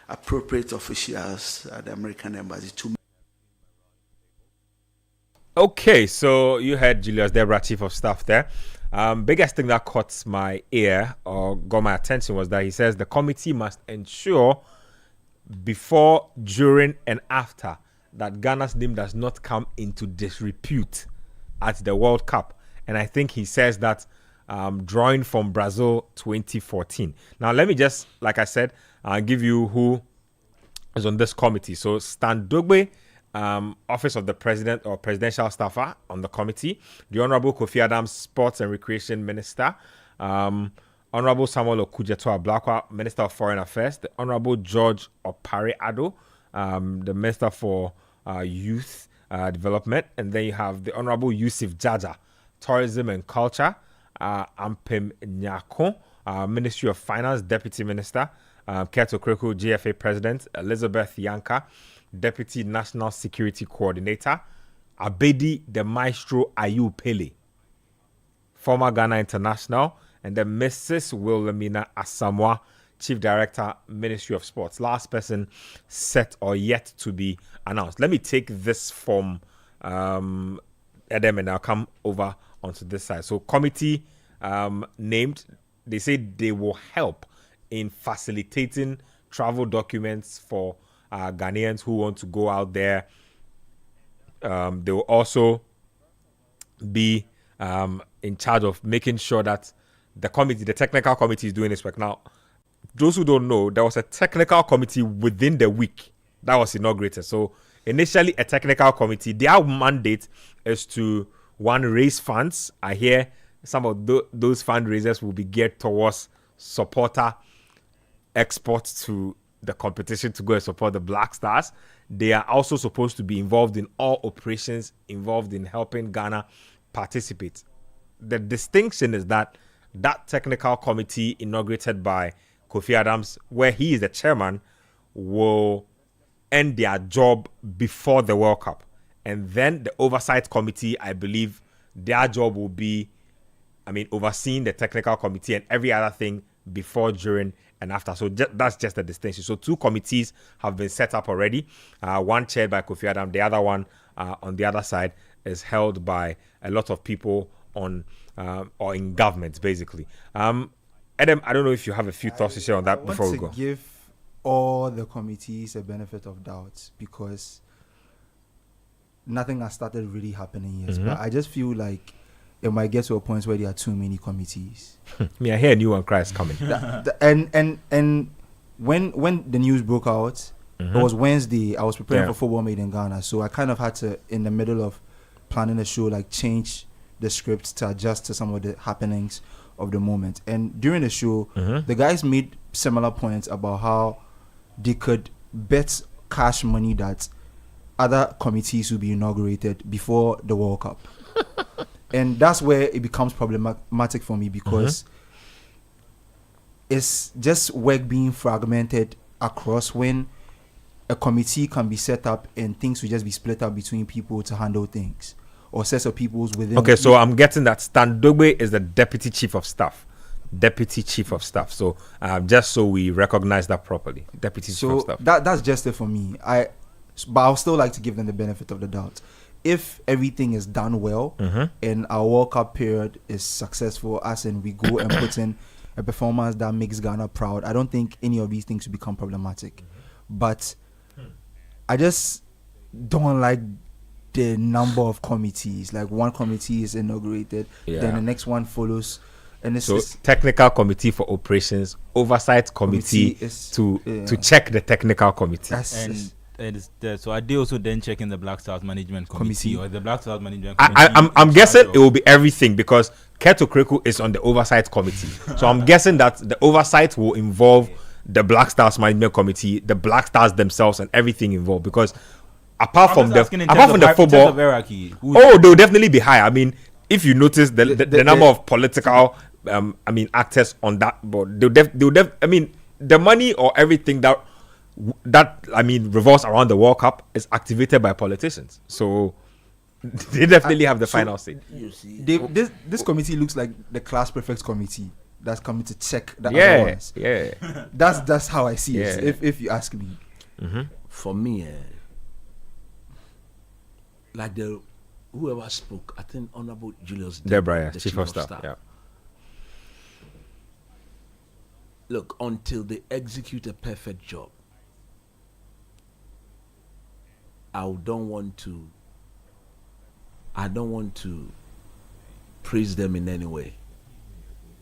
appropriate officials at the American Embassy to. Okay, so you heard Julius Debra, Chief of Staff there. Biggest thing that caught my ear or got my attention was that he says the committee must ensure before, during, and after that Ghana's name does not come into disrepute at the World Cup. And I think he says that drawing from Brazil 2014. Now, let me just, like I said, give you who is on this committee. So, Stan Dogbe, Office of the President or Presidential Staffer on the committee. The Honorable Kofi Adams, Sports and Recreation Minister. Honorable Samuel Okudzeto Ablakwa, Minister of Foreign Affairs. The Honorable George Opare Addo, the Minister for Youth Development. And then you have the Honorable Yusuf Jaja, Tourism and Culture. Ampem Nyako, Ministry of Finance, Deputy Minister. Keto Kreku, GFA President. Elizabeth Yanka, Deputy National Security Coordinator. Abedi the Maestro Ayu Pele, former Ghana International. And then Mrs. Wilhelmina Asamoah, Chief Director, Ministry of Sports. Last person set or yet to be announced. Let me take this from Adam and I'll come over onto this side. So committee named, they say they will help in facilitating travel documents for Ghanaians who want to go out there. They will also be in charge of making sure that the committee, the technical committee, is doing this work. Now, those who don't know, there was a technical committee within the week that was inaugurated. So initially a technical committee, their mandate is to, one, raise funds. I hear some of those fundraisers will be geared towards supporter exports to the competition to go and support the Black Stars. They are also supposed to be involved in all operations involved in helping Ghana participate. The distinction is that technical committee inaugurated by Kofi Adams, where he is the chairman, will end their job before the World Cup. And then the oversight committee, I believe their job will be, overseeing the technical committee and every other thing before, during, and after. So that's just the distinction. So two committees have been set up already. One chaired by Kofi Adams, the other one on the other side is held by a lot of people on or in government, basically. Adam, I don't know if you have a few thoughts to share on that before we go. I want to give all the committees a benefit of doubt because nothing has started really happening yet. But I just feel like it might get to a point where there are too many committees. I hear a new one cry is coming. And when the news broke out, it was Wednesday. I was preparing for Football Made in Ghana, so I kind of had to, in the middle of planning the show, like change the script to adjust to some of the happenings of the moment. And during the show, the guys made similar points about how they could bet cash money that other committees will be inaugurated before the World Cup. And that's where it becomes problematic for me because it's just work being fragmented across when a committee can be set up and things will just be split up between people to handle things or sets of people's within. Okay, so I'm getting that Stan Dogbe is the Deputy Chief of Staff. Deputy Chief of Staff. So just so we recognize that properly. Deputy Chief of Staff. That's just it for me. But I'll still like to give them the benefit of the doubt. If everything is done well and our World Cup period is successful, as in we go and put in a performance that makes Ghana proud, I don't think any of these things will become problematic. But I just don't like the number of committees. Like one committee is inaugurated, then the next one follows. And it's so technical committee for operations, oversight committee to check the technical committee. So are they also then checking the Black Stars Management Committee or the Black Stars Management Committee? I'm guessing it will be everything because Keto Kreku is on the oversight committee. So I'm guessing that the oversight will involve the Black Stars Management Committee, the Black Stars themselves, and everything involved. Because apart from the football, they'll definitely be high. I mean, if you notice the number of political actors on that board, I mean, the money or everything that revolves around the World Cup is activated by politicians. So they definitely have the final say. You see, this committee looks like the class prefects committee that's coming to check the other ones. Yeah, that's how I see it. If you ask me, for me, like whoever spoke, I think Honorable Julius Debra, Chief of Staff. Yeah. Look, until they execute a perfect job, I don't want to praise them in any way,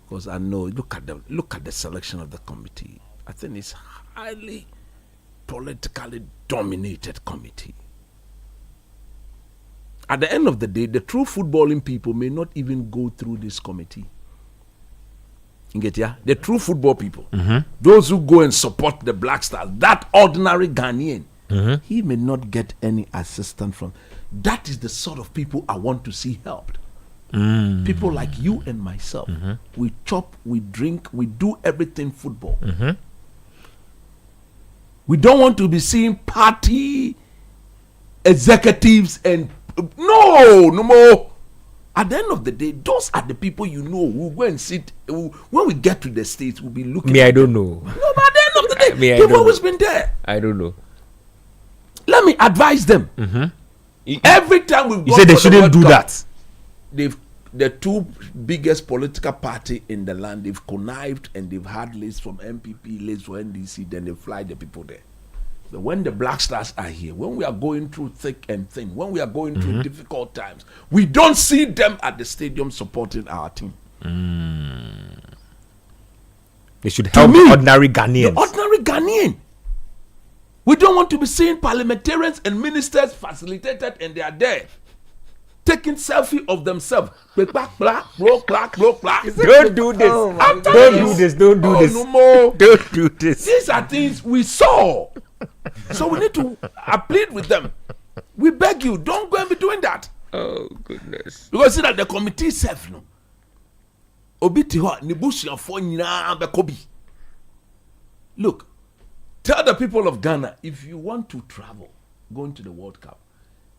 because I know, look at the selection of the committee. I think it's highly politically dominated committee. At the end of the day, the true footballing people may not even go through this committee. You get ya? The true football people, those who go and support the Black Stars, that ordinary Ghanaian, he may not get any assistance from. That is the sort of people I want to see helped. People like you and myself. We chop, we drink, we do everything football. We don't want to be seeing party executives and no more. At the end of the day, those are the people you know who go and sit. When we get to the States, we'll be looking. I don't know. No, but at the end of the day, they've always been there. I don't know. Let me advise them. Every time we you say they shouldn't do that. The two biggest political party in the land, they've connived and they've had lists from MPP, lists for NDC, then they fly the people there. But when the Black Stars are here, when we are going through thick and thin, when we are going through difficult times, we don't see them at the stadium supporting our team. They should help the ordinary Ghanaians. The ordinary Ghanaian. We don't want to be seeing parliamentarians and ministers facilitated and they are there taking selfie of themselves. Don't do this. Don't do this. No more. Don't do this. These are things we saw. So we need to plead with them. We beg you, don't go and be doing that. Oh goodness. Because see that the committee self no. Look, tell the people of Ghana, if you want to travel, going to the World Cup,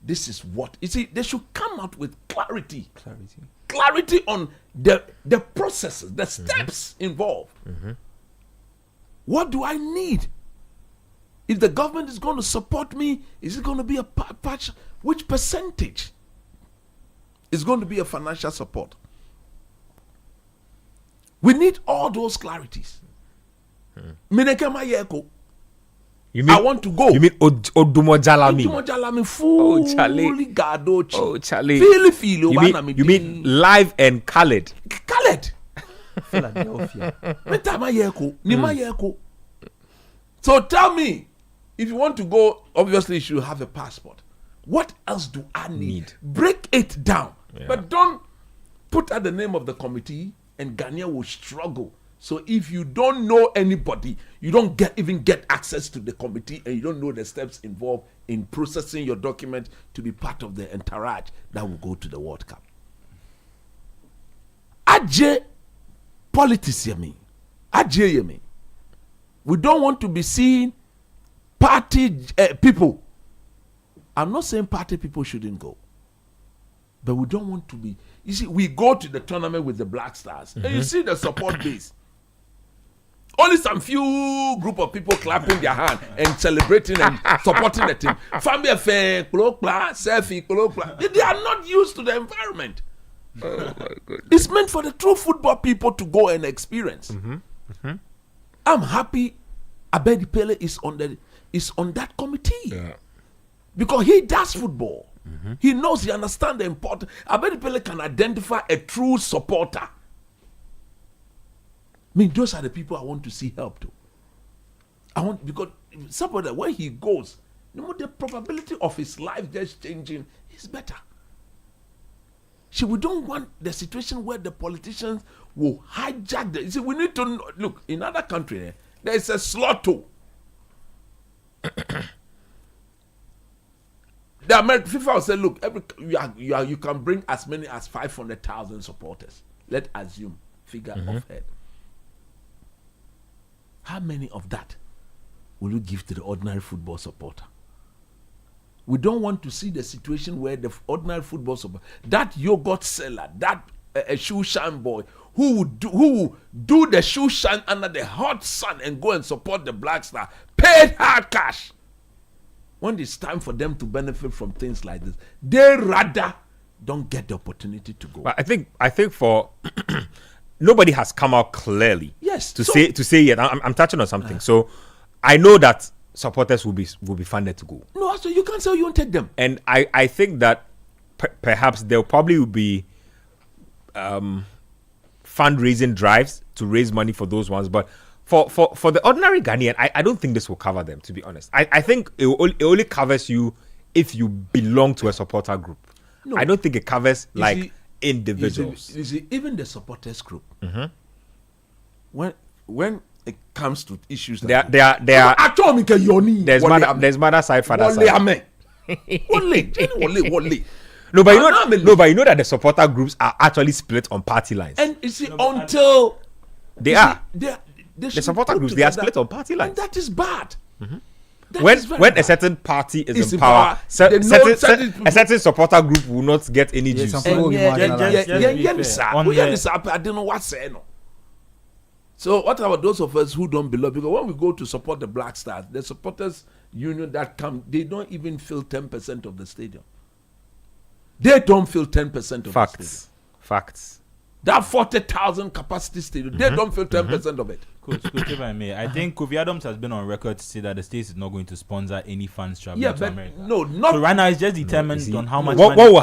this is what you see. They should come out with clarity on the processes, the steps involved. What do I need? If the government is going to support me, is it going to be a patch? Which percentage is going to be a financial support? We need all those clarities. You mean, I want to go. You mean Odumo Jalami? Odumo Jalami fully Gadochi. Oh, Charlie. You mean live and Khaled? Khaled. Philadelphia. So tell me, if you want to go, obviously you should have a passport. What else do I need? Break it down. Yeah. But don't put out the name of the committee and Ghana will struggle. So if you don't know anybody, you don't even get access to the committee and you don't know the steps involved in processing your document to be part of the entourage that will go to the World Cup. Ajay politics yemi. Ajay yemi. We don't want to be seeing party people. I'm not saying party people shouldn't go. But we don't want to be. You see, we go to the tournament with the Black Stars. And you see the support base. Only some few group of people clapping their hand and celebrating and supporting the team. Family affair, selfie, they are not used to the environment. Oh my goodness. It's meant for the true football people to go and experience. I'm happy Abedi Pele is on that committee. Yeah. Because he does football. He knows, he understands the importance. Abedi Pele can identify a true supporter. I mean, those are the people I want to see help to. Because somebody, when he goes, no more the probability of his life just changing is better. See, we don't want the situation where the politicians will hijack the. See, we need to know, look, in other countries, there is a slaughter. The American FIFA will say, look, you can bring as many as 500,000 supporters. Let's assume figure of head. How many of that will you give to the ordinary football supporter? We don't want to see the situation where the ordinary football supporter, that yogurt seller, that shoe shine boy, who will do the shoe shine under the hot sun and go and support the Black Star, paid hard cash. When it's time for them to benefit from things like this, they rather don't get the opportunity to go. But I think for nobody has come out clearly. Yes. To say yet. I'm touching on something. So I know that supporters will be funded to go. No, so you can't say you won't take them. And I think that perhaps there probably will be fundraising drives to raise money for those ones, but for the ordinary Ghanaian, I don't think this will cover them, to be honest. I think it only covers you if you belong to a supporter group. No, I don't think it covers individuals. You see, even the supporters group, when it comes to issues like there's mother side, father side. No, but you know that the supporter groups are actually split on party lines. And you see, until the supporter groups, they are split on party lines. And that is bad. When a certain party is in power, a certain supporter group will not get any juice. So what about those of us who don't belong? Because when we go to support the Black Stars, the supporters union that come, they don't even fill 10% of the stadium. They don't fill 10% of the stadium. Facts. That 40,000 capacity stadium, they don't fill 10% of it. Coach, if I may, I think Kofi Adams has been on record to say that the state is not going to sponsor any fans traveling to America. No, not. So right now it's just determined on how much what money. Will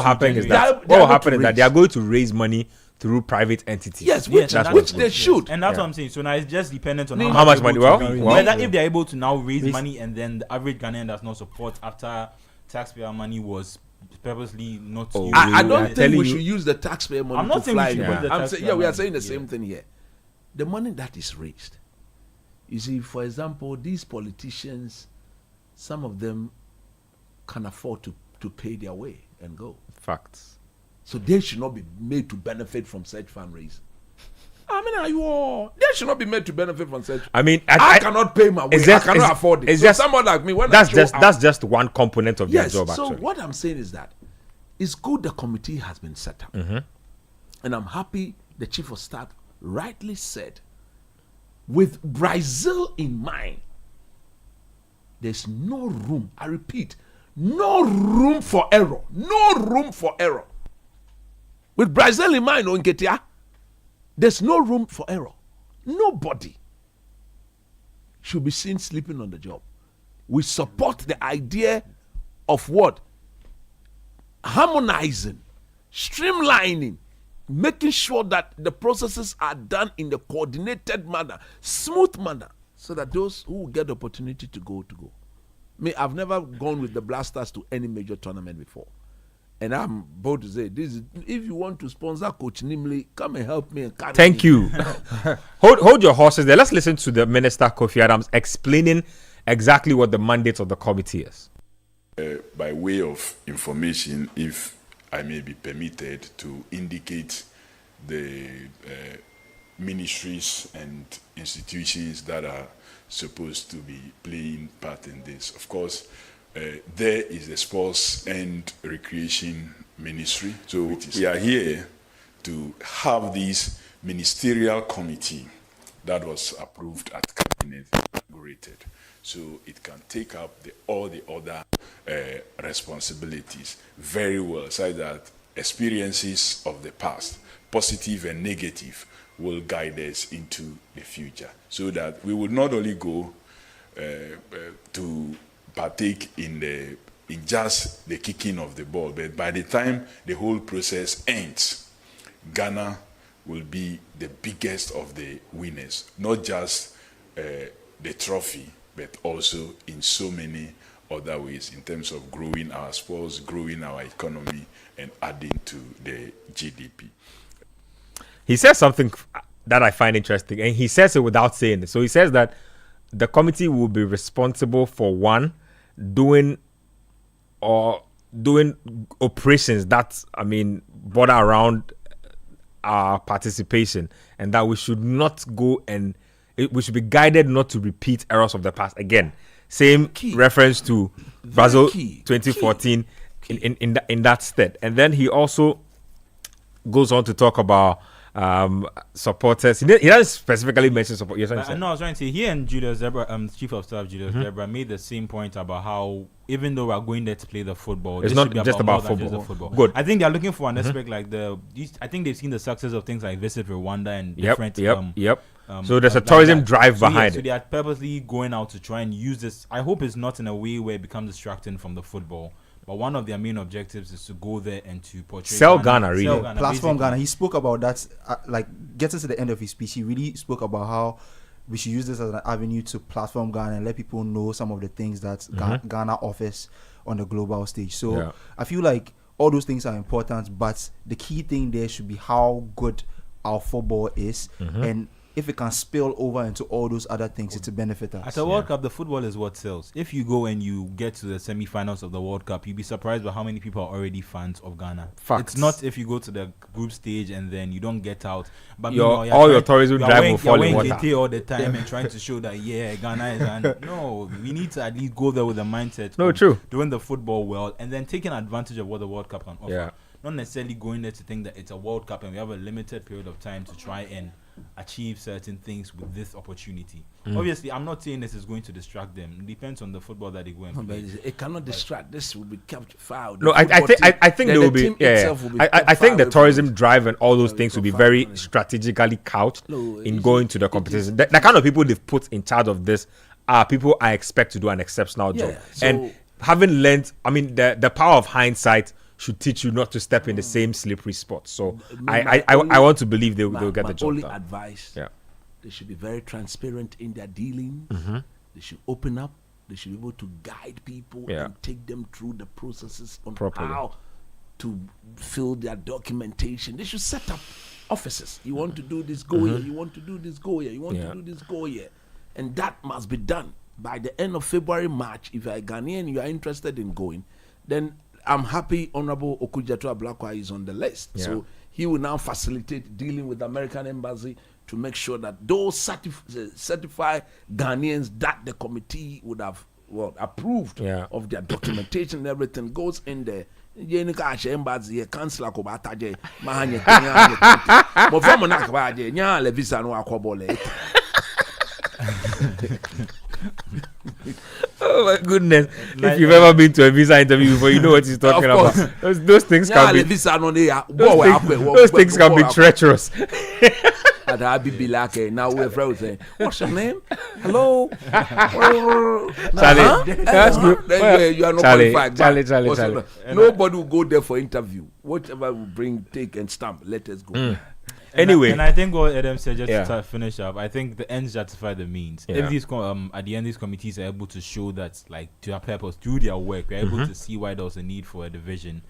happen is that they are going to raise money through private entities. Yes, which they should. And that's what I'm saying. So now it's just dependent on how much money. Whether if they're able to now raise money and then the average Ghanaian does not support after taxpayer money was purposely not used. I don't think we should use the taxpayer money. I'm not saying we should use the taxpayer money. We are saying the same thing here. The money that is raised, you see, for example, these politicians, some of them can afford to pay their way and go. Facts. So they should not be made to benefit from such fundraising. I mean, they should not be made to benefit from such. I mean, I cannot pay my way. I cannot afford it. So someone like me, that's just one component of their job. So actually, what I'm saying is that it's good the committee has been set up, and I'm happy the chief of staff rightly said, with Brazil in mind, there's no room. I repeat, no room for error. No room for error. With Brazil in mind, Onketia, there's no room for error. Nobody should be seen sleeping on the job. We support the idea of what? Harmonizing, streamlining, making sure that the processes are done in a coordinated manner, smooth manner, so that those who get the opportunity to go. I've never gone with the Blasters to any major tournament before. And I'm about to say, if you want to sponsor Coach Nimley, come and help me. And thank you. hold your horses there. Let's listen to the Minister Kofi Adams explaining exactly what the mandate of the committee is. By way of information, if I may be permitted to indicate the ministries and institutions that are supposed to be playing part in this. Of course, there is the Sports and Recreation Ministry. So we are here to have this ministerial committee that was approved at Cabinet inaugurated. So it can take up all the other responsibilities very well, so that experiences of the past, positive and negative, will guide us into the future, so that we will not only go to partake in just the kicking of the ball, but by the time the whole process ends, Ghana will be the biggest of the winners, not just the trophy, but also in so many other ways, in terms of growing our sports, growing our economy, and adding to the GDP. He says something that I find interesting, and he says it without saying it. So he says that the committee will be responsible for, one, doing or doing operations that, I mean, border around our participation, and that we should not go and we should be guided not to repeat errors of the past again. Same reference to Brazil 2014 in that state. And then he also goes on to talk about supporters. He doesn't specifically mention support. I was trying to say, he and Julius Zebra, Chief of Staff Julius Zebra, made the same point about how even though we are going there to play the football, it's not just about football. Good. I think they are looking for an aspect like I think they've seen the success of things like Visit Rwanda and different. So there's a tourism drive behind it. So they are purposely going out to try and use this. I hope it's not in a way where it becomes distracting from the football. But one of their main objectives is to go there and to portray Ghana, really. Platform Ghana. He spoke about that, like getting to the end of his speech. He really spoke about how we should use this as an avenue to platform Ghana and let people know some of the things that Ghana offers on the global stage. So I feel like all those things are important, but the key thing there should be how good our football is, and if it can spill over into all those other things, it's a benefit us. At the World Cup, the football is what sells. If you go and you get to the semi-finals of the World Cup, you'll be surprised by how many people are already fans of Ghana. Facts. It's not if you go to the group stage and then you don't get out. But your tourism drive will fall in water. You're all the time and trying to show that, Ghana is... No, we need to at least go there with a mindset of doing the football well and then taking advantage of what the World Cup can offer. Yeah. Not necessarily going there to think that it's a World Cup and we have a limited period of time to try and achieve certain things with this opportunity. Obviously, I'm not saying this is going to distract them. It depends on the football that they go and play. It cannot distract. This will be kept foul. No, I think there will be. I think the tourism drive and all those things will be very strategically couched in going to the competition. The kind of people they've put in charge of this are people I expect to do an exceptional job. And having learned, I mean, the power of hindsight should teach you not to step in the same slippery spot. So I want to believe they'll get the job only done. Advice, they should be very transparent in their dealings. They should open up. They should be able to guide people and take them through the processes on how to fill their documentation. They should set up offices. You want to do this, go here. You want to do this, go here. You want to do this, go here. And that must be done by the end of February, March. If you are a Ghanaian, you are interested in going, then I'm happy Honorable Okudzeto Ablakwa is on the list. So he will now facilitate dealing with the American Embassy to make sure that those certified Ghanaians that the committee would have approved of their documentation and everything goes in there. Embassy council akobataje mahanye Kenya mo from na kabaje nya le visa no akobole. Oh my goodness! If you've ever been to a visa interview before, you know what he's talking about. Those things can be. Those things can be treacherous. I'd be like, now we're frozen. What's your name? Hello. Charlie, that's good. You are not qualified. Charlie. Nobody will go there for interview. Whatever we bring, take and stamp. Let us go. Anyway, and I think what Adam said, just to finish up, I think the ends justify the means. If these at the end these committees are able to show that, like, to their purpose, through their work, we're able to see why there was a need for a division,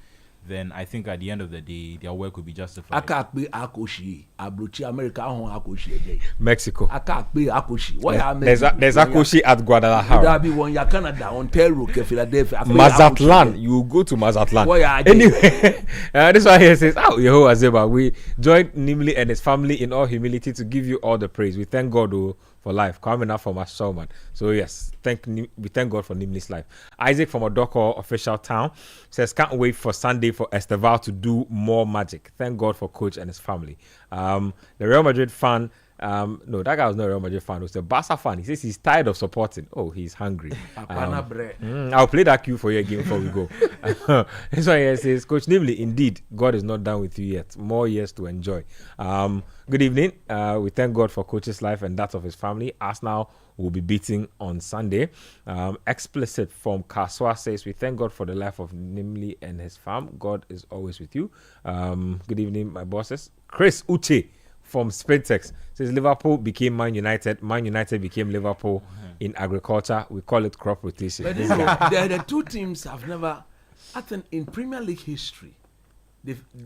then I think at the end of the day, their work will be justified. Mexico. There's Akoshi at Guadalajara. Mazatlan. You go to Mazatlan. Anyway, this one here says, Yehovah Zeba, we join Nimli and his family in all humility to give you all the praise. We thank God for life. Coming up from us, man. So yes, we thank God for Nimli's life. Isaac from Odoko official town says, can't wait for Sunday for Esteval to do more magic. Thank God for coach and his family. The Real Madrid fan, no, that guy was not a Real Madrid fan. It was a Barca fan. He says he's tired of supporting. Oh, he's hungry. I'll play that cue for you again before we go. This one here says, Coach Nimli, indeed, God is not done with you yet. More years to enjoy. Good evening. We thank God for coach's life and that of his family. Arsenal will be beating on Sunday. Explicit from Kaswa says, we thank God for the life of Nimli and his fam. God is always with you. Good evening, my bosses. Chris Uche from Spintex says, Liverpool became Man United. Man United became Liverpool in agriculture. We call it crop rotation. But the two teams have never, I think, in Premier League history,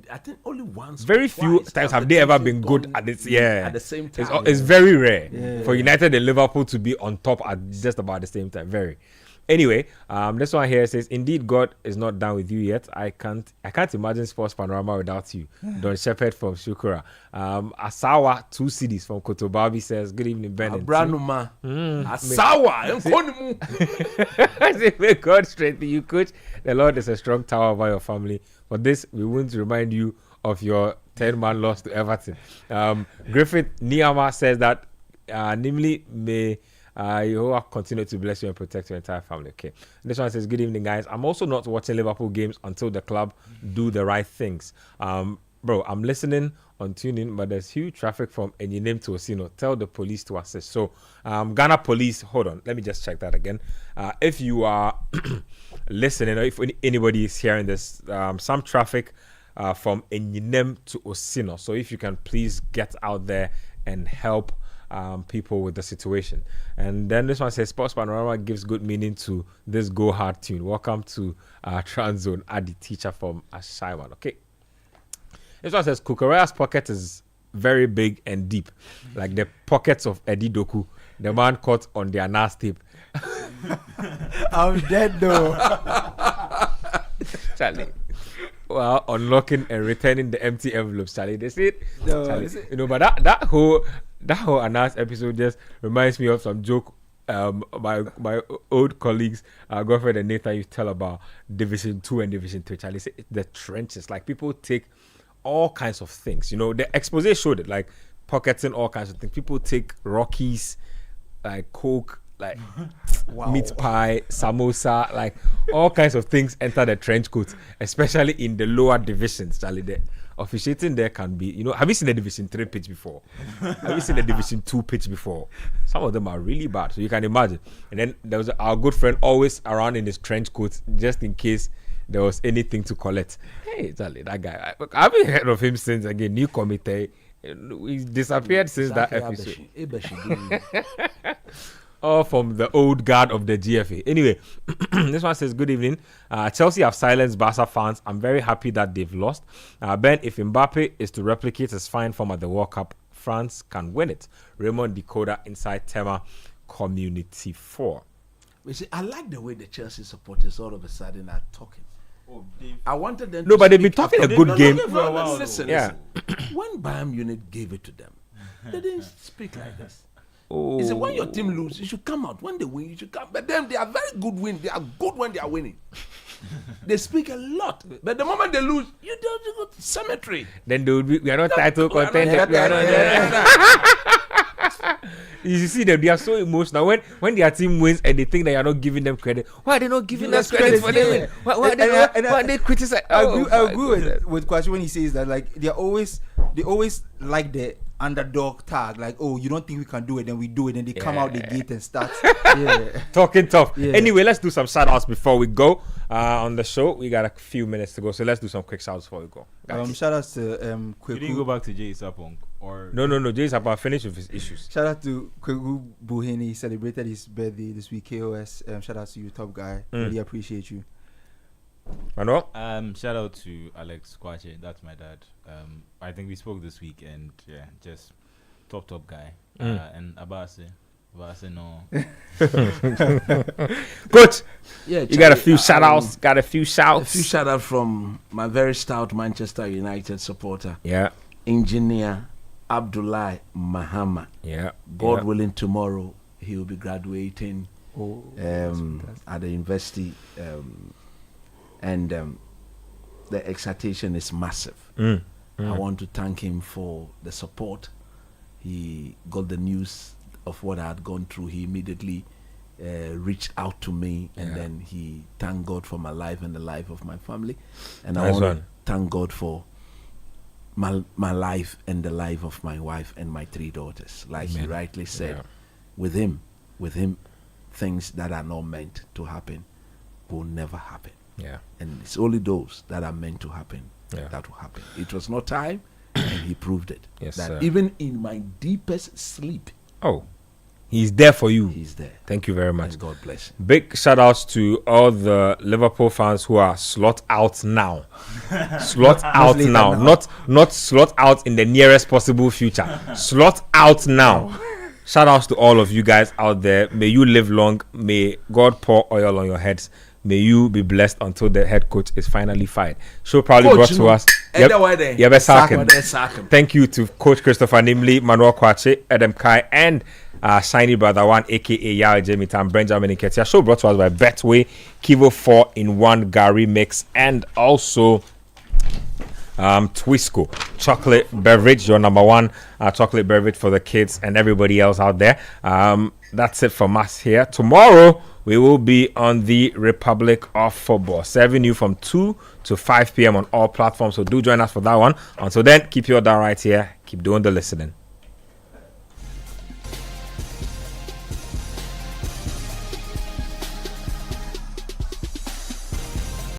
I think only once. Very few times have they ever been good at this. At the same time, it's very rare for United and Liverpool to be on top at just about the same time. Very. Anyway, this one here says, "Indeed, God is not done with you yet. I can't imagine Sports Panorama without you." Don Shepherd from Shukura. Asawa 2 CDs from Kotobabi says, "Good evening, Ben and Abranuma. Asawa. I say, may God strengthen you, coach. The Lord is a strong tower over your family. For this, we want to remind you of your 10-man loss to Everton." Griffith Niyama says that, namely, may Jehovah continue to bless you and protect your entire family. Okay. This one says, "Good evening, guys. I'm also not watching Liverpool games until the club do the right things. Bro, I'm listening on TuneIn, but there's huge traffic from Enyinem to Osino. Tell the police to assist." So, Ghana police, hold on, let me just check that again. If you are listening, or if anybody is hearing this, some traffic from Enyinem to Osino. So, if you can please get out there and help people with the situation. And then this one says, "Sports Panorama gives good meaning to this Go Hard tune. Welcome to Trans Zone." Adi, teacher from Ashaiwan. Okay. This one says, "Kukureya's pocket is very big and deep, like the pockets of Eddie Doku, the man caught on their NAS tape." I'm dead though. Charlie. Well, unlocking and returning the empty envelopes, Charlie. They see it. No, Charlie. You know, but that whole Anas episode just reminds me of some joke my old colleagues, Godfred and Nathan, used to tell about Division 2 and Division 3. Charlie, say the trenches. Like, people take all kinds of things. You know, the expose showed it, like pocketing all kinds of things. People take Rockies, like Coke, like meat pie, samosa, like all kinds of things enter the trench coat, especially in the lower divisions. Charlie, the officiating there can be, you know, have you seen the Division 3 pitch before? Have you seen the Division 2 pitch before? Some of them are really bad, so you can imagine. And then there was our good friend always around in his trench coat, just in case there was anything to collect. Hey, Charlie, that guy, I haven't heard of him since, again, new committee. He disappeared since that episode. All from the old guard of the GFA. Anyway, this one says, "Good evening. Chelsea have silenced Barca fans. I'm very happy that they've lost. Ben, if Mbappe is to replicate his fine form at the World Cup, France can win it." Raymond Decoder inside Tema Community 4. You see, I like the way the Chelsea supporters all of a sudden are talking. I wanted them. No, but they've been talking a good game. Listen. When Bayern Munich gave it to them, they didn't speak like this. He said, when your team loses, you should come out. When they win, you should come. But them, they are very good win. They are good when they are winning. They speak a lot. But the moment they lose, you don't go to cemetery. Then they will be, we are not title contenders. You see them, they are so emotional. When their team wins and they think that you are not giving them credit, why are they not giving us credit for them? Why are they criticizing? I agree with Kwashi when he says that, like, they always like the underdog tag, like, oh, you don't think we can do it, then we do it, and they come out the gate and start talking tough. Anyway, let's do some shout outs before we go on the show. We got a few minutes to go, so let's do some quick shout outs before we go. Shout outs to Did you go back to J.E Sarpong? Or no, J.E Sarpong finished with his issues. Shout out to Kwegu Buhini. He celebrated his birthday this week. KOS. Shout out to you, top guy. Really appreciate you. Manuel? Shout out to Alex Kwache. That's my dad. I think we spoke this week, and yeah, just top guy. And Abase no. Good. Yeah, you got a few shout outs. A few shout outs from my very stout Manchester United supporter. Yeah. Engineer Abdullah Mahama. Yeah. God willing, tomorrow he will be graduating at the university. And the excitation is massive. I want to thank him for the support. He got the news of what I had gone through. He immediately reached out to me, and then he thanked God for my life and the life of my family. And I want to thank God for my life and the life of my wife and my 3 daughters. Like he rightly said, with him, things that are not meant to happen will never happen. Yeah. And it's only those that are meant to happen that will happen. It was not time, and he proved it. Yes, that sir. Even in my deepest sleep, he's there for you. He's there. Thank you very much. And God bless him. Big shout outs to all the Liverpool fans who are slot out now. Slot out now. Not slot out in the nearest possible future. Slot out now. Shout outs to all of you guys out there. May you live long. May God pour oil on your heads. May you be blessed until the head coach is finally fired. Show proudly brought to us. Thank you to Coach Christopher Nimley, Manuel Kwache, Adam Kai, and Shiny Brother One, aka Yao Jamie Tam, Benjamin Nketia. Show brought to us by Betway, Kivo 4-in-1 Gary Mix, and also Twisco chocolate beverage, your number one chocolate beverage for the kids and everybody else out there. That's it from us here. Tomorrow we will be on the Republic of Football, serving you from 2 to 5 p.m. on all platforms. So do join us for that one. Until then, keep your dial right here. Keep doing the listening.